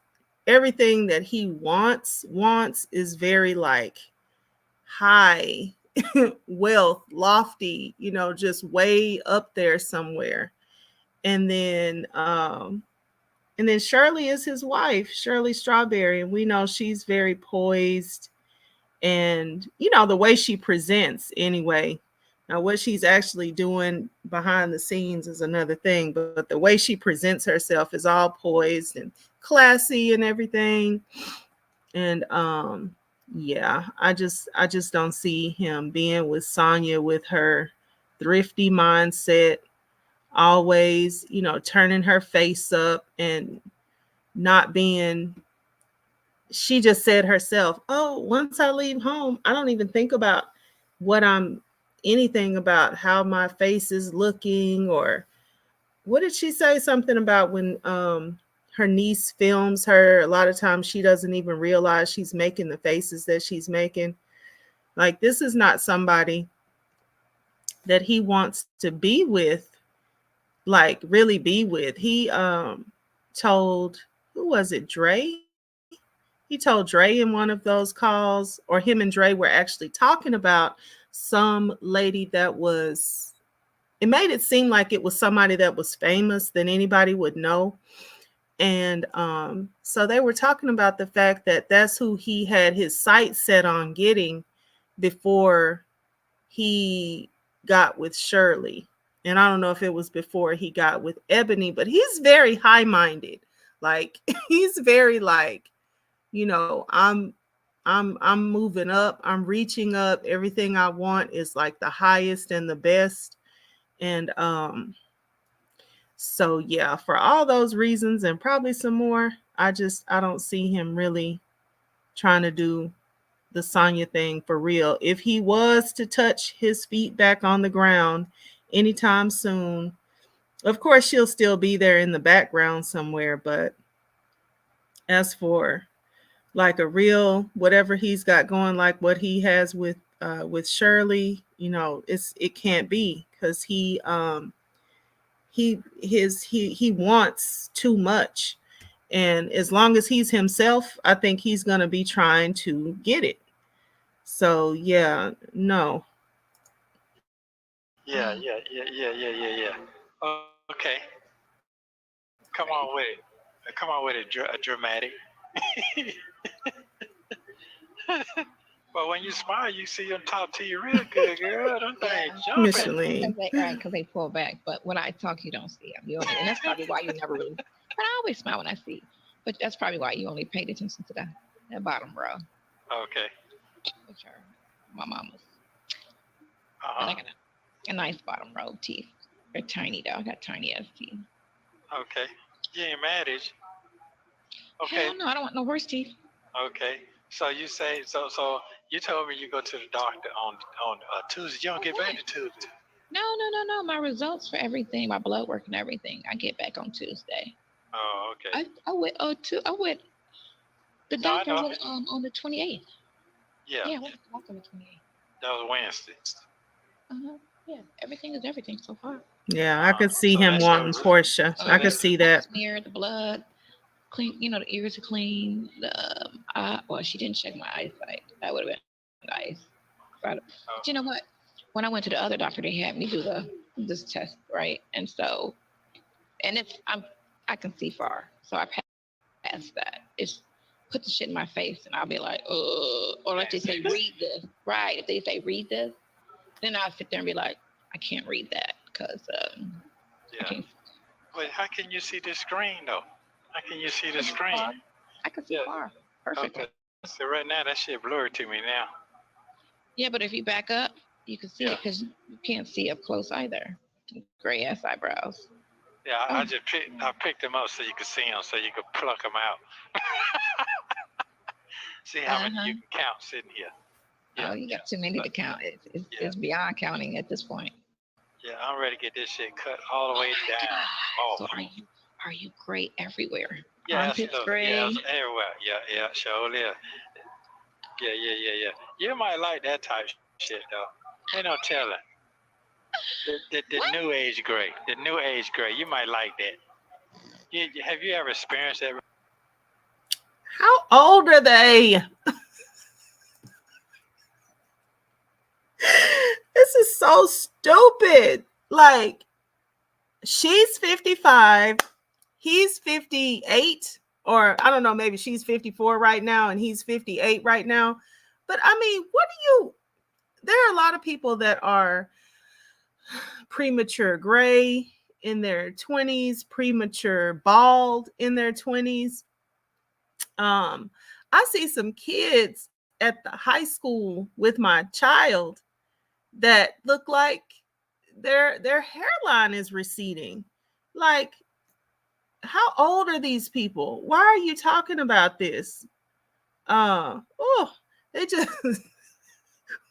everything that he wants is very like high wealth, lofty, just way up there somewhere. And then Shirley is his wife, Shirley Strawberry, and we know she's very poised, and the way she presents anyway. Now what she's actually doing behind the scenes is another thing, but the way she presents herself is all poised and classy and everything. And yeah, I just don't see him being with Sonya with her thrifty mindset, always, turning her face up and not being. She just said herself, oh, once I leave home, I don't even think about anything about how my face is looking. Or what did she say? Something about when her niece films her, a lot of times she doesn't even realize she's making the faces that she's making. Like, this is not somebody that he wants to be with, like really be with. He told, who was it, Dre? He told Dre in one of those calls, or him and Dre were actually talking about some lady that was, it made it seem like it was somebody that was famous that anybody would know. And so they were talking about the fact that that's who he had his sights set on getting before he got with Shirley. And I don't know if it was before he got with Ebony, but he's very high-minded. Like, he's very like, I'm moving up, I'm reaching up, everything I want is like the highest and the best. And so yeah, for all those reasons and probably some more, I don't see him really trying to do the Sonya thing for real. If he was to touch his feet back on the ground anytime soon, of course she'll still be there in the background somewhere. But as for like a real whatever he's got going, like what he has with Shirley, it can't be because he wants too much. And as long as he's himself, I think he's gonna be trying to get it. So yeah, no. Yeah, yeah, yeah, yeah, yeah, yeah, yeah. Okay. Come on with it. Come on with it, dramatic. But when you smile, you see them talk to you real good, girl. Them things jumping. Micheline. Because they pull back. But when I talk, you don't see them. And that's probably why you never really. But I always smile when I see. But that's probably why you only paid attention to that bottom row, Okay. which are my mama's. And Uh-huh. I got a nice bottom row teeth. They're tiny though. I got tiny ass teeth. Okay. You ain't mad, is you? Okay. Hell no, I don't want no horse teeth. Okay. So you say so you told me you go to the doctor on Tuesday. You don't get back to Tuesday. No. My results for everything, my blood work and everything, I get back on Tuesday. Oh, okay. I went I went the No, I doctor know. went on the 28th. Yeah. Yeah, I went to the doctor on the 28th. That was Wednesday. Yeah, everything is everything so far. Yeah, I could see So him that's wanting Portia. so I could that's see that. Smear the blood, clean. The ears are clean. The well, she didn't check my eyesight. That would have been nice. But you know what? When I went to the other doctor, they had me do this test, right? And so, and I can see far, so I passed that. It's put the shit in my face, and I'll be like, or like they say, read this, right? If they say read this, then I'll sit there and be like, I can't read that because I yeah. can't. Wait, how can you see the screen though? How can you see the screen? I can see far, perfect. Okay. So right now that shit blurry to me now. Yeah, but if you back up, you can see it because you can't see up close either. Gray ass eyebrows. Yeah, I picked them up so you could see them, so you could pluck them out. See how many you can count sitting here. Yeah. Oh, you got too many to count. It's beyond counting at this point. Yeah, I'm ready to get this shit cut all the way down. Oh. So are you gray everywhere? Yeah, armpits gray. Yeah, everywhere. Yeah, sure. Yeah. You might like that type shit though. Ain't no telling. The new age gray. The new age gray. You might like that. Have you ever experienced that? How old are they? This is so stupid. Like, she's 55, he's 58, or I don't know, maybe she's 54 right now and he's 58 right now. But I mean, there are a lot of people that are premature gray in their 20s, premature bald in their 20s. I see some kids at the high school with my child that look like their hairline is receding. Like, how old are these people? Why are you talking about this? They just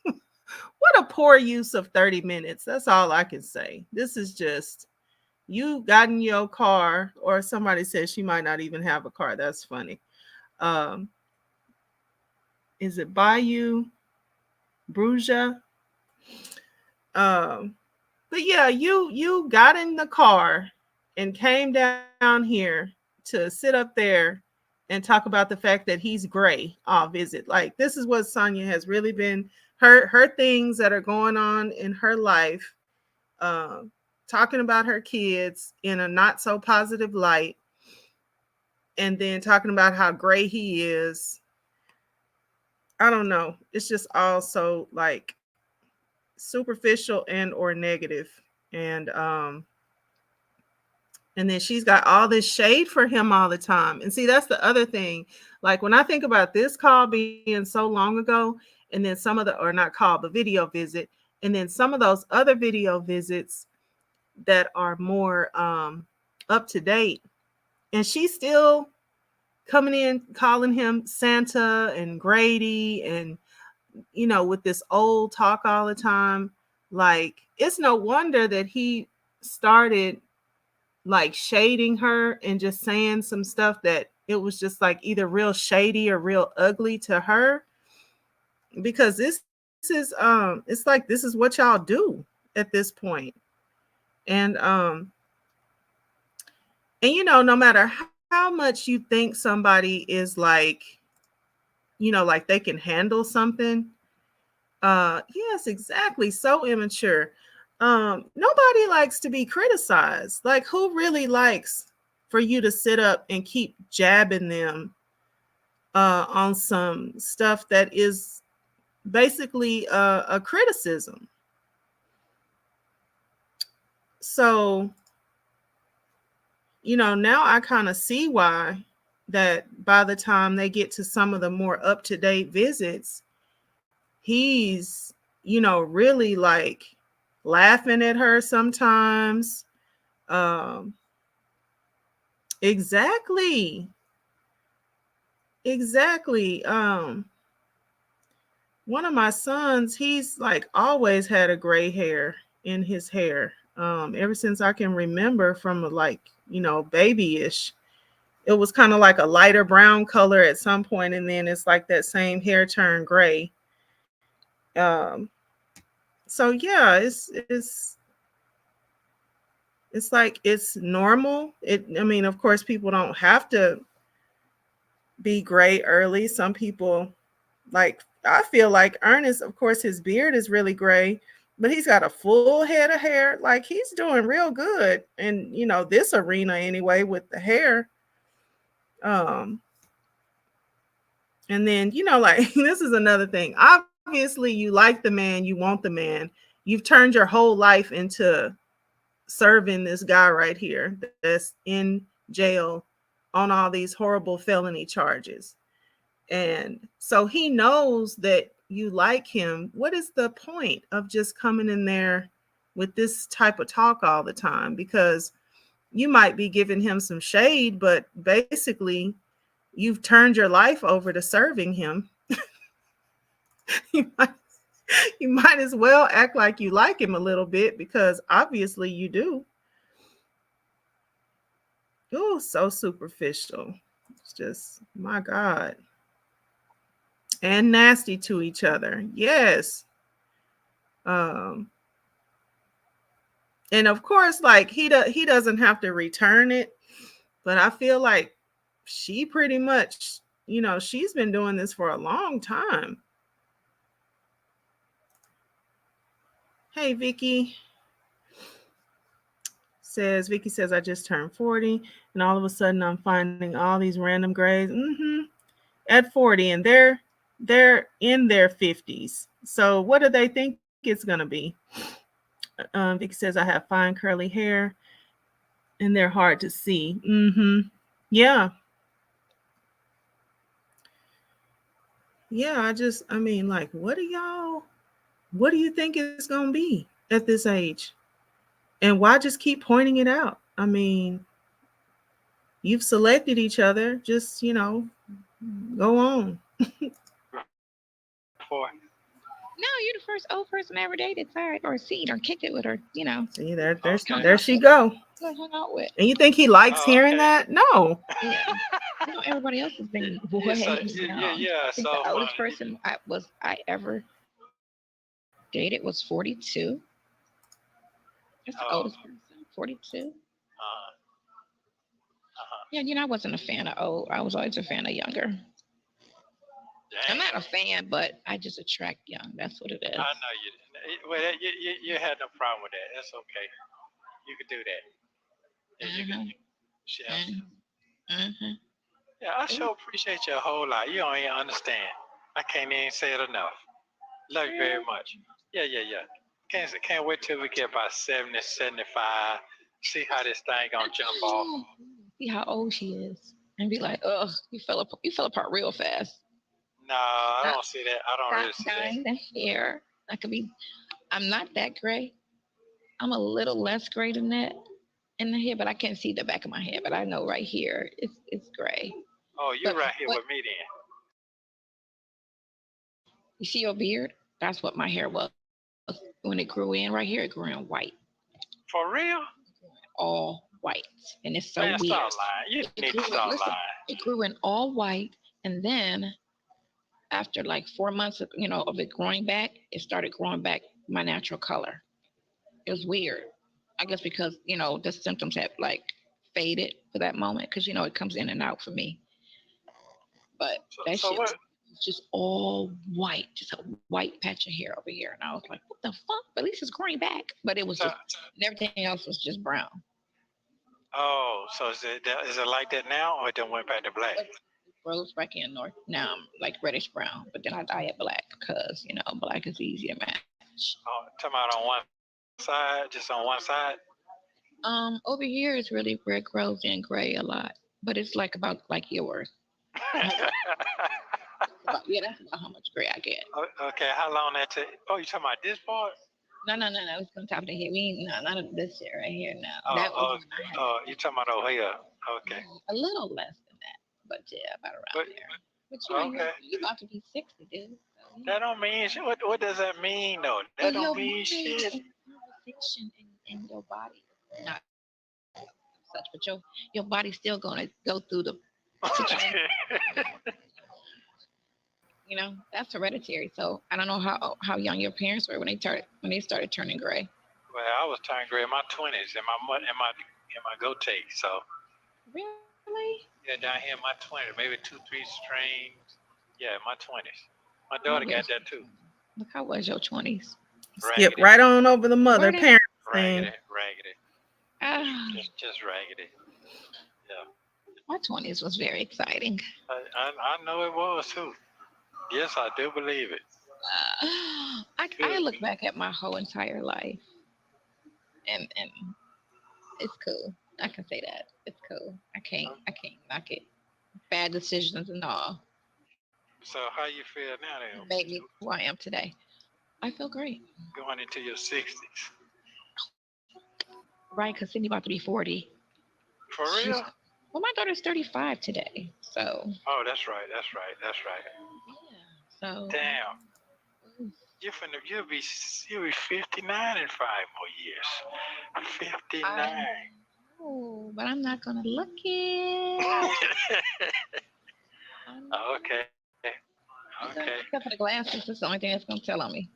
what a poor use of 30 minutes. That's all I can say. This is just, you got in your car, or somebody said she might not even have a car. That's funny. Is it Bayou Bruja? But yeah, you got in the car and came down here to sit up there and talk about the fact that he's gray off visit. Like, this is what Sonya has really been, her things that are going on in her life, talking about her kids in a not so positive light, and then talking about how gray he is. I don't know. It's just all so like superficial and or negative. And And then she's got all this shade for him all the time. And see, that's the other thing. Like when I think about this call being so long ago, and then some of the, or not call, but video visit, and then some of those other video visits that are more up to date, and she's still coming in calling him Santa and Grady, and with this old talk all the time. Like it's no wonder that he started like shading her and just saying some stuff that it was just like either real shady or real ugly to her, because it's like this is what y'all do at this point. And and no matter how much you think somebody is like, like they can handle something, yes, exactly, so immature. Nobody likes to be criticized. Like who really likes for you to sit up and keep jabbing them on some stuff that is basically a criticism? So now I kind of see why that by the time they get to some of the more up to date visits, he's really like laughing at her sometimes. um exactly, exactly. One of my sons, he's like always had a gray hair in his hair, ever since I can remember, from like babyish. It was kind of like a lighter brown color at some point, and then it's like that same hair turned gray. um so yeah, it's like it's normal. I mean, of course, people don't have to be gray early. Some people, like, I feel like Ernest, of course, his beard is really gray, but he's got a full head of hair. Like he's doing real good in this arena anyway with the hair. um and then like this is another thing. Obviously, you like the man, you want the man. You've turned your whole life into serving this guy right here that's in jail on all these horrible felony charges. And so he knows that you like him. What is the point of just coming in there with this type of talk all the time? Because you might be giving him some shade, but basically you've turned your life over to serving him. you, might, you might as well act like you like him a little bit, because obviously you do. Oh, so superficial. It's just, my God. And nasty to each other. Yes. Um, and of course, like he doesn't have to return it, but I feel like she pretty much, she's been doing this for a long time. Hey, Vicky says, I just turned 40, and all of a sudden I'm finding all these random grays. At 40, and they're in their 50s. So what do they think it's gonna be? Vicky says, I have fine curly hair, and they're hard to see. Yeah, yeah. I mean, like, what do you think it's gonna be at this age? And why just keep pointing it out? I mean, you've selected each other. Just go on. For No, you're the first old person I ever dated, sorry, or seen or kicked it with, or See, okay. there she go. hung out with. And you think he likes Oh, hearing okay. that? No. Yeah. Everybody else has been way So, young. yeah. I think So the oldest funny. person I ever dated was 42. That's the Oh, oldest person. 42. uh, uh-huh. Yeah, I wasn't a fan of old. I was always a fan of younger. I'm Dang. not a fan, but I just attract young. That's what it is. I know you didn't. Well, you had no problem with that. That's okay. You could do that. Yeah, you could. Mm-hmm. Yeah, Mm-hmm. yeah. I sure appreciate you a whole lot. You don't even understand. I can't even say it enough. Love you very much. Yeah. Can't wait till we get about 70, 75, See how this thing gonna jump off. See how old she is, and be like, "Ugh, you fell apart real fast." No, I don't see that. I don't really see Dyeing that. the hair. I could be. I'm not that gray. I'm a little less gray than that in the hair, but I can't see the back of my head. But I know right here, it's gray. Oh, you But right here what with me then. you see your beard? That's what my hair was when it grew in right here. It grew in white, For real? all white, and it's so Man, weird. stop lying. You It need to grew in, stop listen, lying. it grew in all white, and then after like 4 months of of it growing back, it started growing back my natural color. It was weird. I guess because the symptoms had like faded for that moment because it comes in and out for me. But that So shit what? was just all white, just a white patch of hair over here, and I was like, "What the fuck?" But at least it's growing back. But it was So, just, and everything else was just brown. oh, so is it like that now, or it done went back to black? It grows back in north. Now I'm like reddish brown, but then I dye it black because black is easy to match. Oh, talking about on one side, just on one side. Over here is really where it grows in gray a lot, but it's like about like yours. That's about how much gray I get. Okay, how long that take? Oh, you talking about this part? No. It's on top of the head. We ain't none of this shit right here now. Oh, That was when I had you talking about over here? Okay. a little less than that, but yeah, about around there. But Okay. you about to be 60, dude. So, That don't mean shit. What does that mean though? That don't mean shit. Conversation in your body, not such, but your body's still gonna go through the situation. That's hereditary. So I don't know how young your parents were when they started turning gray. Well, I was turning gray in my 20s, in my goatee. So. Really? Yeah, down here in my 20s, maybe 2, 3 strains. Yeah, in my 20s. My daughter got that too. Look, how was your 20s? Skip right on over the mother parent thing. Raggedy. Just raggedy. Yeah. My 20s was very exciting. I know it was too. Yes, I do believe it. I look back at my whole entire life, and it's cool. I can say that it's cool. I can't knock it. Bad decisions and all. So how you feel now then? Made me who I am today. I feel great. Going into your 60s. Right, because Cindy about to be 40. For real? Well, my daughter's 35 today, so. Oh, that's right. Yeah. So. Damn. You'll be 59 in 5 more years. 59. Oh, but I'm not gonna look it. Okay. Except for the glasses, that's the only thing that's gonna tell on me.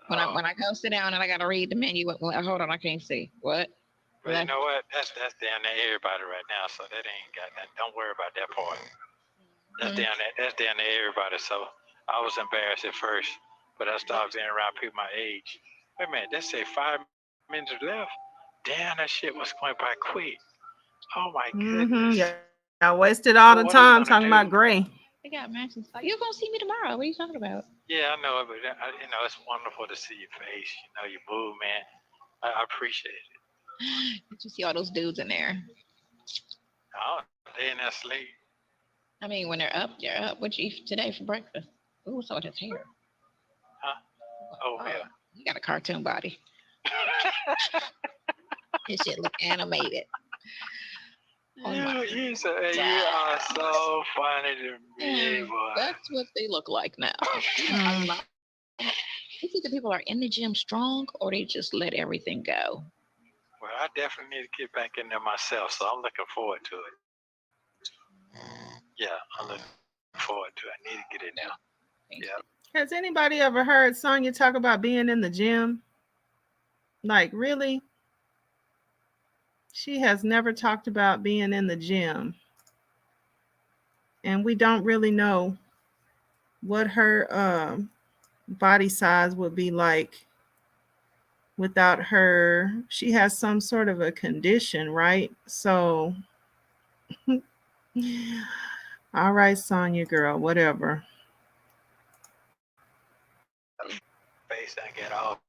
When I go sit down and I gotta read the menu, hold on, I can't see. What? Well, you know what? That's down to everybody right now, so that ain't got that. Don't worry about that part. That's down to everybody. So I was embarrassed at first, but I started being around people my age. Wait a minute, they say 5 minutes left. Damn, that shit was going by quick. Oh my goodness. Yeah, I wasted all the time talking about gray. They got matching stuff. You're gonna see me tomorrow. What are you talking about? Yeah, I know, but it's wonderful to see your face. Your movement. I appreciate it. Did you see all those dudes in there? Oh, they in there sleep. I mean, when they're up, they're up. What you eat today for breakfast? Ooh, so his hair. Huh? Oh, yeah. You got a cartoon body. His shit look animated. Oh you are so funny to me, boy. That's what they look like now. It's either people are in the gym strong or they just let everything go. Well, I definitely need to get back in there myself, so I'm looking forward to it. Yeah, I'm looking forward to it. I need to get in there. Yeah. Has anybody ever heard Sonya talk about being in the gym? Like, really? She has never talked about being in the gym. And we don't really know what her body size would be like without her. She has some sort of a condition, right? So, all right, Sonya girl, whatever. Face I get all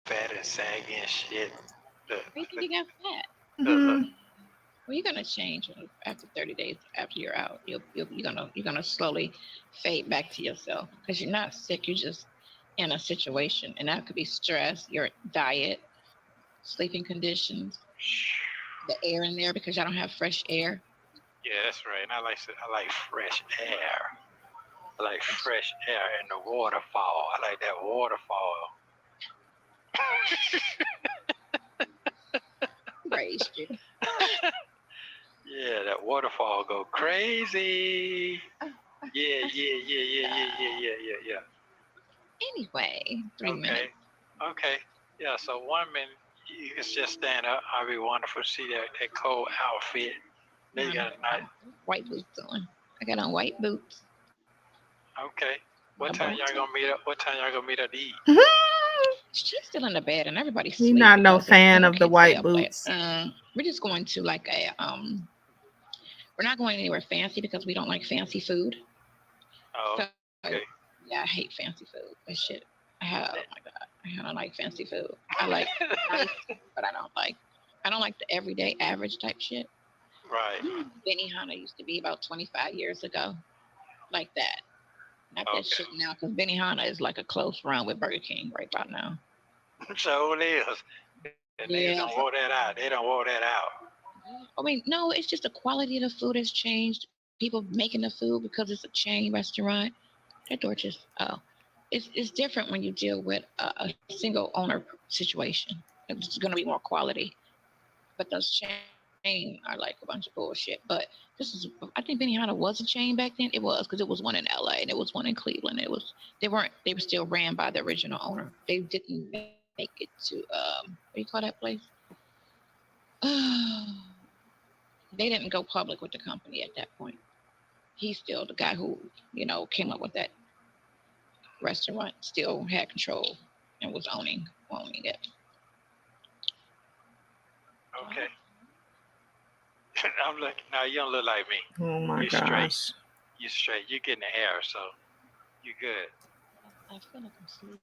fat and saggy and shit. Look, Why you think you got fat? look. Mhm. Well, you're gonna change after 30 days after you're out. You're gonna slowly fade back to yourself because you're not sick. You're just in a situation, and that could be stress, your diet, sleeping conditions, the air in there because y'all don't have fresh air. Yeah, that's right. And I like fresh air. I like fresh air and the waterfall. I like that waterfall. Raised you. Yeah, that waterfall go crazy. Yeah, yeah, yeah, yeah, yeah, yeah, yeah, yeah, Anyway, yeah. 3 minutes. Okay. Yeah, so 1 minute you can just stand up. I'll be wonderful to see that cold outfit. Then you got a nice. White boots on. I got on white boots. Okay. What time y'all gonna meet up? What time y'all gonna meet up to eat? Mhm. She's still in the bed, and everybody's He's asleep. not no because fan her of the kids stay white up late. boots. We're just going to like a We're not going anywhere fancy because we don't like fancy food. Oh, So okay. yeah, I hate fancy food. That shit. Oh my god, I don't like fancy food. I like nice, but I don't like the everyday average type shit. Right. Benihana used to be about 25 years ago, like that. Not that shit now, because Benihana is like a close run with Burger King right about now. So it is. And they don't want that out. They don't want that out. I mean, no, it's just the quality of the food has changed. People making the food because it's a chain restaurant. That door just it's different when you deal with a single owner situation. It's going to be more quality, but those chain are like a bunch of bullshit. But I think Benihana was a chain back then. It was because it was one in LA and it was one in Cleveland. They were still ran by the original owner. They didn't make it to what do you call that place? They didn't go public with the company at that point. He's still the guy who came up with that restaurant. Still had control and was owning it. Okay. I'm looking now. You don't look like me. Oh my You gosh. straight. You straight. You getting the air, so you good. I feel like I'm sleeping.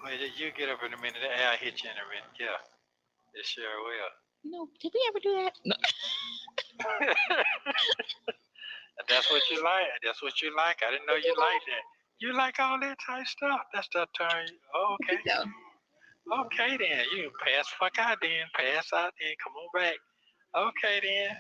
Well, you get up in a minute. The air hit you in a minute. Yeah, it sure will. Did we ever do that? No. That's what you like. That's what you like. I didn't know you like that. You like all that type stuff. That's the turn. Oh, okay. No. Okay then. You can pass fuck out then. Pass out then. Come on back. Okay then.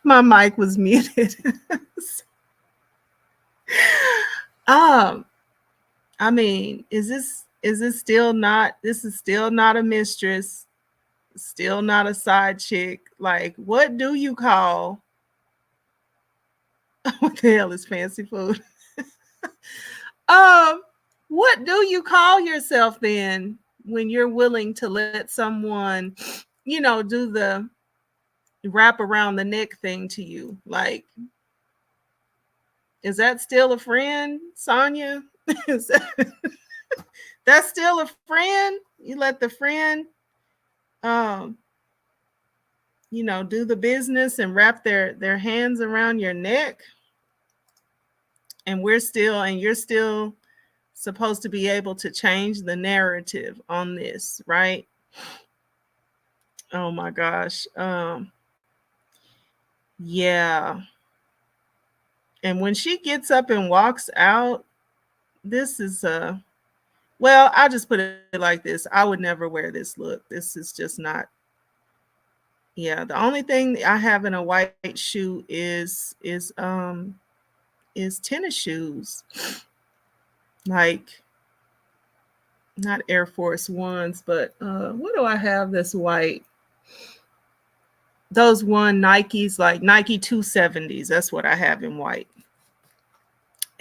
My mic was muted. um, I mean, is this still not? This is still not a mistress. Still not a side chick. Like, what do you call? What the hell is fancy food? um, what do you call yourself then when you're willing to let someone, do the wrap around the neck thing to you? Like, is that still a friend, Sonya? That's still a friend? You let the friend um do the business and wrap their hands around your neck, and you're still supposed to be able to change the narrative on this, right? Oh my gosh. Yeah. And when she gets up and walks out, this is well, I'll just put it like this. I would never wear this look. This is just not. Yeah, the only thing I have in a white shoe is tennis shoes. Like, not Air Force Ones, but what do I have that's white? Those one Nikes, like Nike 270s. That's what I have in white.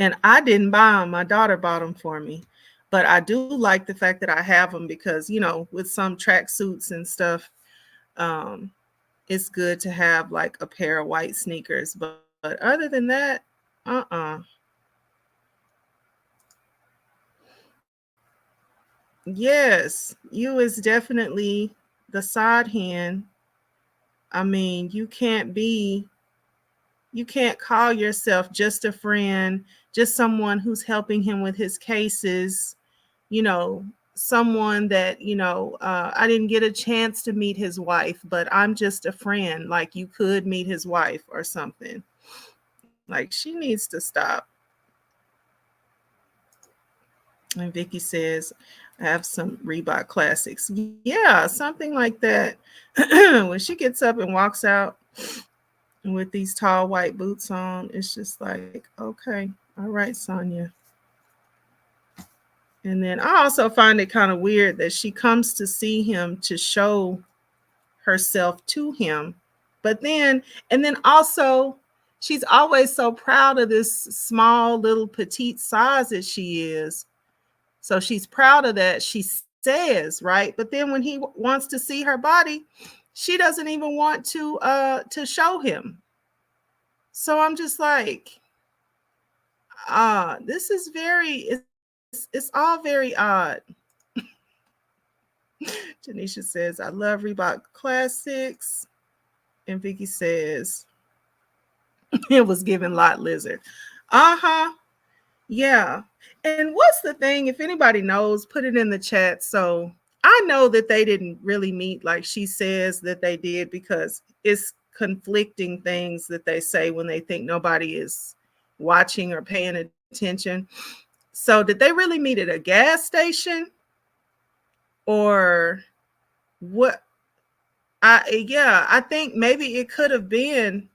And I didn't buy them. My daughter bought them for me. But I do like the fact that I have them because, with some track suits and stuff, it's good to have like a pair of white sneakers. But other than that, uh-uh. Yes, you is definitely the side hand. I mean, you can't call yourself just a friend, just someone who's helping him with his cases, you know, someone that, I didn't get a chance to meet his wife, but I'm just a friend. Like you could meet his wife or something. Like she needs to stop. And Vicky says, I have some Reebok classics. Yeah, something like that. When she gets up and walks out with these tall white boots on, it's just like, okay, all right, Sonya. And then I also find it kind of weird that she comes to see him to show herself to him. But then, and then also, she's always so proud of this small little petite size that she is. So she's proud of that. She says, right? But then when he wants to see her body, she doesn't even want to show him. So I'm just like, this is it's all very odd. Tanisha says, I love Reebok classics. And Vicky says, it was given lot lizard. Uh-huh. Yeah. And what's the thing? If anybody knows, put it in the chat. So I know that they didn't really meet like she says that they did, because it's conflicting things that they say when they think nobody is watching or paying attention. So did they really meet at a gas station, or what? I think maybe it could have been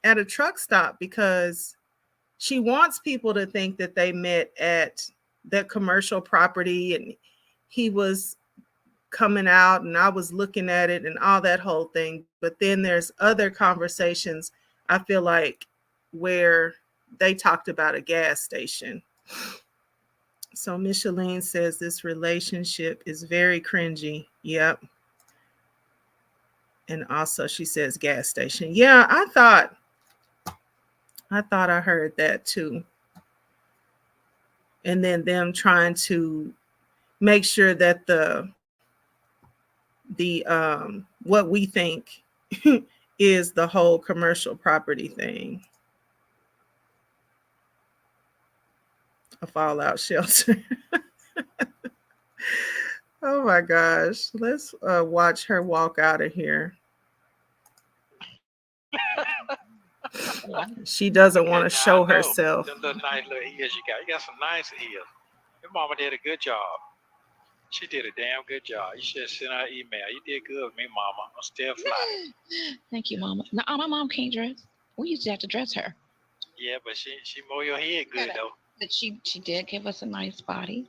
at a truck stop, because she wants people to think that they met at the commercial property and he was coming out and I was looking at it and all that whole thing. But then there's other conversations, I feel like, where they talked about a gas station. So Micheline says this relationship is very cringy. Yep. And also she says gas station. Yeah, I thought I heard that too. And then them trying to make sure that the what we think is the whole commercial property thing, a fallout shelter. Oh my gosh, let's watch her walk out of here. She doesn't Okay, want to now I show know herself. them little nice little ears you got. You got some nice ears. Your mama did a good job. She did a damn good job. You should send her an email. You did good with me, mama. I'm still fly. Thank you, Mama. No, my mom can't dress. We used to have to dress her. Yeah, but she mow your head good though. But she did give us a nice body.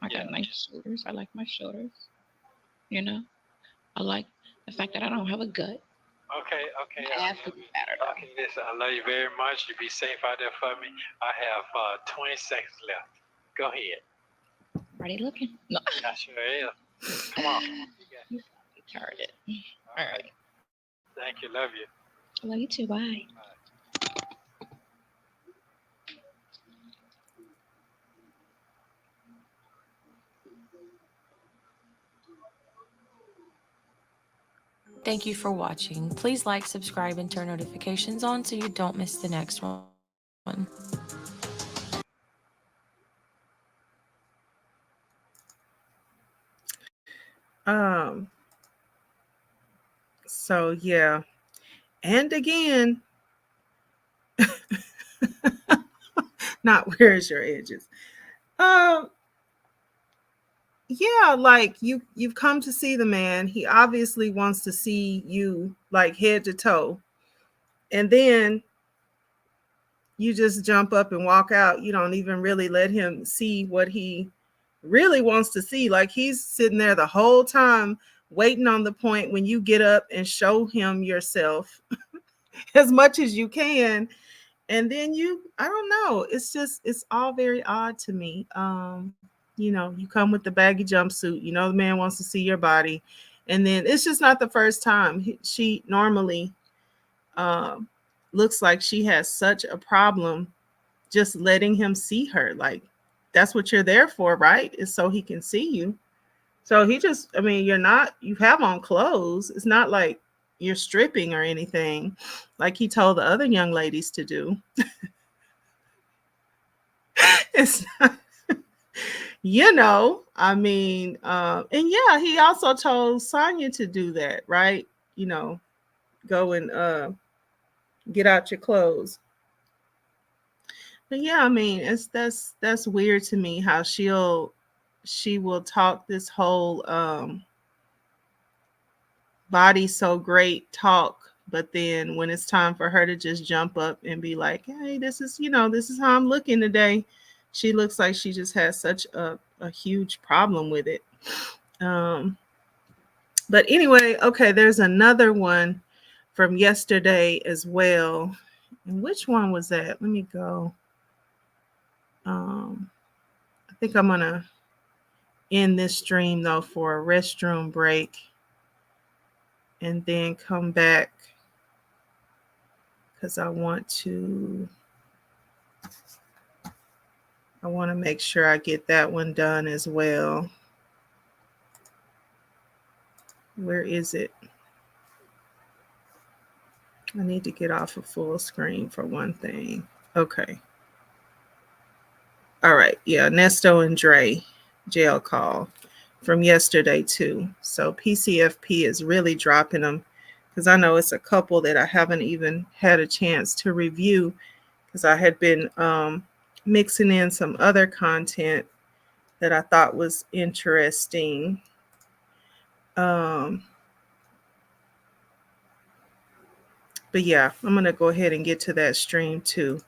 I Yeah. got nice shoulders. I like my shoulders. You know, I like the fact that I don't have a gut. Okay, okay. My ass would be better though. Okay, listen, I love you very much. You be safe out there for me. I have 20 seconds left. Go ahead. Already looking. No. I sure is. Come on. You retarded. All right. Thank you. Love you. I love you too. Bye. Thank you for watching. Please like, subscribe, and turn notifications on so you don't miss the next one. Um. So yeah, and again, not where's your edges. Um. Yeah, like you've come to see the man. He obviously wants to see you like head to toe, and then you just jump up and walk out. You don't even really let him see what he really wants to see. Like he's sitting there the whole time waiting on the point when you get up and show him yourself as much as you can. And then I don't know, it's all very odd to me. You come with the baggy jumpsuit, the man wants to see your body. And then it's just not the first time. She normally um looks like she has such a problem just letting him see her. Like That's what you're there for, right? Is so he can see you. So he just, I mean, you have on clothes. It's not like you're stripping or anything like he told the other young ladies to do. It's not, I mean, and yeah, he also told Sonya to do that, right? You know, go and get out your clothes. But yeah, I mean, that's weird to me how she will talk this whole body so great talk, but then when it's time for her to just jump up and be like, hey, this is how I'm looking today, she looks like she just has such a huge problem with it. um but anyway, okay, there's another one from yesterday as well. And which one was that? Let me go. I think I'm gonna end this stream though for a restroom break and then come back because I want to make sure I get that one done as well. Where is it? I need to get off of full screen for one thing. Okay. All right. Yeah, Nesto and Dre jail call from yesterday too. So PCFP is really dropping them because I know it's a couple that I haven't even had a chance to review because I had been mixing in some other content that I thought was interesting. Um, but yeah, I'm gonna go ahead and get to that stream too.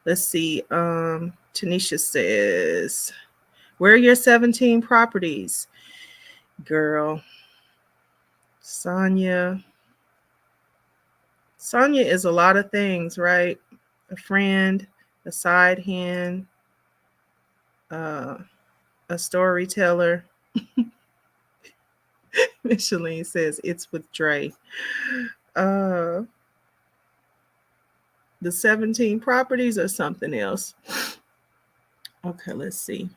Let's see. Tanisha says, "Where are your 17 properties, girl?" Sonya. Sonya is a lot of things, right? A friend, a side hand, uh, a storyteller. Micheline says it's with Dre. Uh, the 17 properties or something else. Okay, let's see.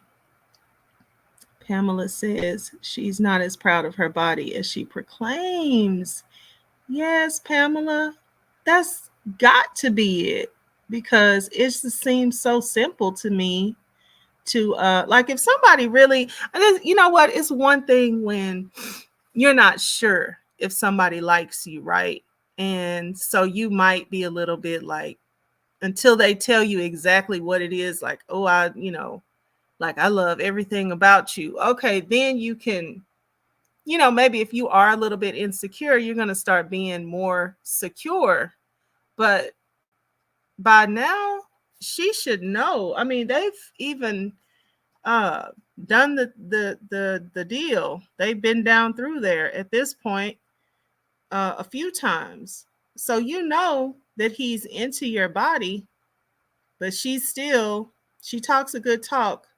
Pamela says she's not as proud of her body as she proclaims. Yes, Pamela, that's got to be it because it just seems so simple to me to like if somebody really, you know what, it's one thing when you're not sure if somebody likes you, right? And so you might be a little bit like, until they tell you exactly what it is, like, oh, like I love everything about you. Okay, then you can, maybe if you are a little bit insecure, you're going to start being more secure. But by now, she should know. I mean, they've even uh done the deal. They've been down through there at this point a few times. So you know that he's into your body, but she talks a good talk.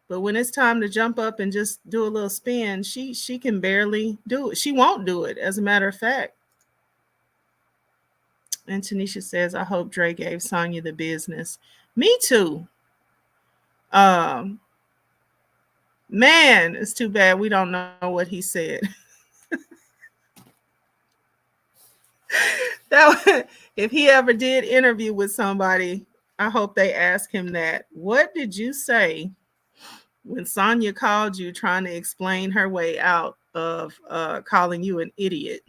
But when it's time to jump up and just do a little spin, she can barely do it. She won't do it, as a matter of fact. And Tanisha says, I hope Dre gave Sonya the business. Me too. Um, Man, it's too bad we don't know what he said. If he ever did interview with somebody, I hope they ask him that. What did you say when Sonya called you trying to explain her way out of calling you an idiot?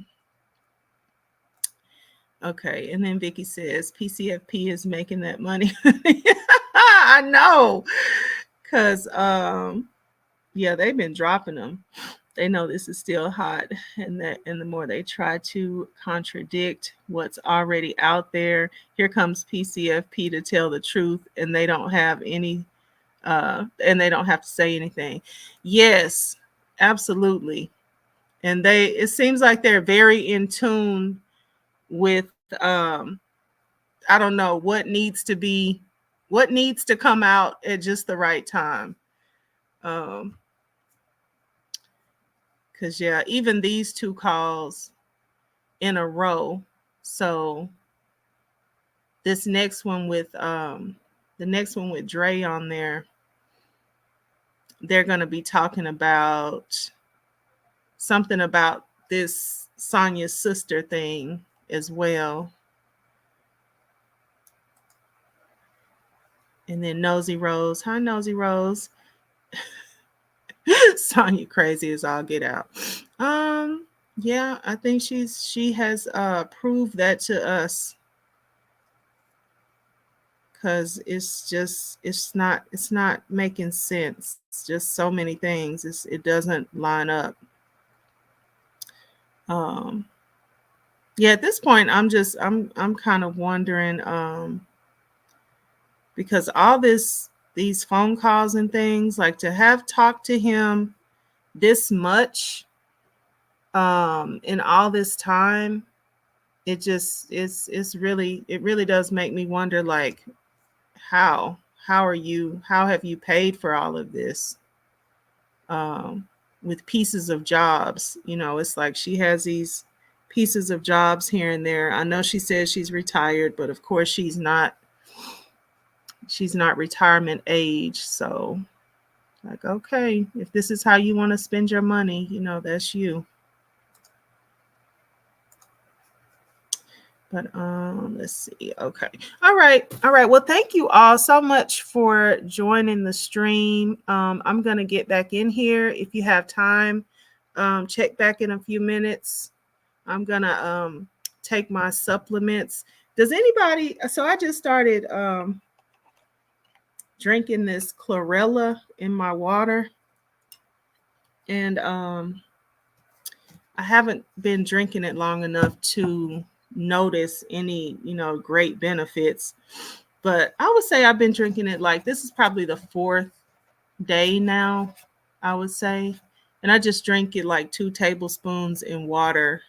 Okay, and then Vicky says PCFP is making that money. I know, because yeah, they've been dropping them. They know this is still hot, and the more they try to contradict what's already out there, here comes PCFP to tell the truth, and they don't have any and they don't have to say anything. Yes, absolutely. And it seems like they're very in tune with I don't know what needs to come out at just the right time. um because yeah, even these two calls in a row. So this next one with the next one with Dre on there, they're going to be talking about something about this Sonya's sister thing as well. And then Nosy Rose. Hi, Nosy Rose. Sonya crazy as all get out. Yeah, I think she has proved that to us, because it's not making sense. It's just so many things. It doesn't line up. Um, yeah, at this point, I'm kind of wondering, because all these phone calls and things, like to have talked to him this much, in all this time, it really does make me wonder, like, how how have you paid for all of this, um, with pieces of jobs? It's like she has these pieces of jobs here and there. I know she says she's retired, but of course she's not retirement age. So, like, okay, if this is how you want to spend your money, that's you. But let's see. Okay. All right. Well, thank you all so much for joining the stream. I'm gonna get back in here. If you have time, check back in a few minutes. I'm gonna take my supplements. Does anybody? So I just started drinking this chlorella in my water, and I haven't been drinking it long enough to notice any, great benefits. But I would say I've been drinking it, like, this is probably the fourth day now, I would say. And I just drink it like 2 tablespoons in water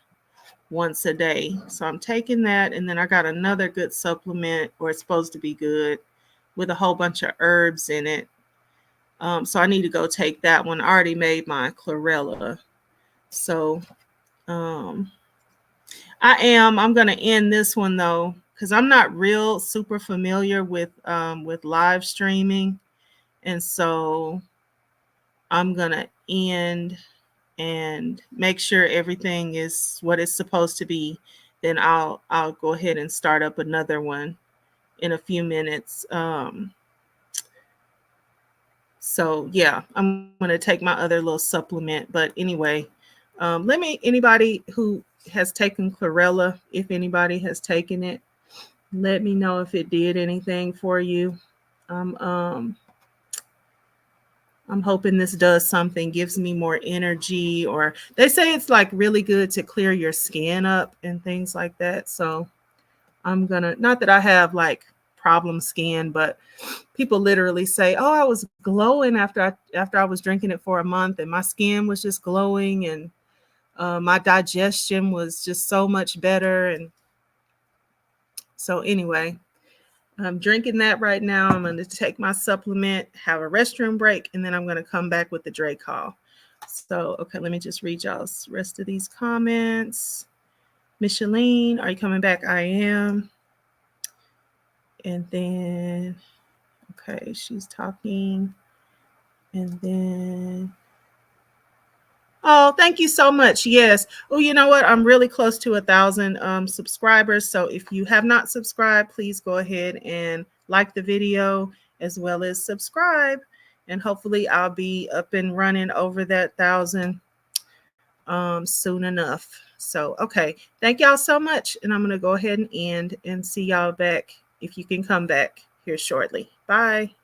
once a day. So I'm taking that, and then I got another good supplement, or it's supposed to be good, with a whole bunch of herbs in it. So I need to go take that one. I already made my chlorella. So um, I'm going to end this one though, because I'm not real super familiar with live streaming, and so I'm going to end and make sure everything is what it's supposed to be. Then I'll go ahead and start up another one in a few minutes. So yeah, I'm going to take my other little supplement. But anyway, anybody who has taken chlorella, if anybody has taken it, let me know if it did anything for you. I'm hoping this does something, gives me more energy, or they say it's like really good to clear your skin up and things like that. So I'm gonna, not that I have like problem skin, but people literally say, "Oh, I was glowing after I was drinking it for a month, and my skin was just glowing, and my digestion was just so much better." And so anyway, I'm drinking that right now. I'm going to take my supplement, have a restroom break, and then I'm going to come back with the Dre call. So, okay, let me just read y'all's rest of these comments. Micheline, are you coming back? I am. And then, okay, she's talking. And then, oh, thank you so much. Yes. Oh, you know what? I'm really close to 1,000 subscribers. So if you have not subscribed, please go ahead and like the video as well as subscribe. And hopefully I'll be up and running over that 1,000 soon enough. So, okay. Thank y'all so much. And I'm going to go ahead and end and see y'all back, if you can come back here shortly. Bye.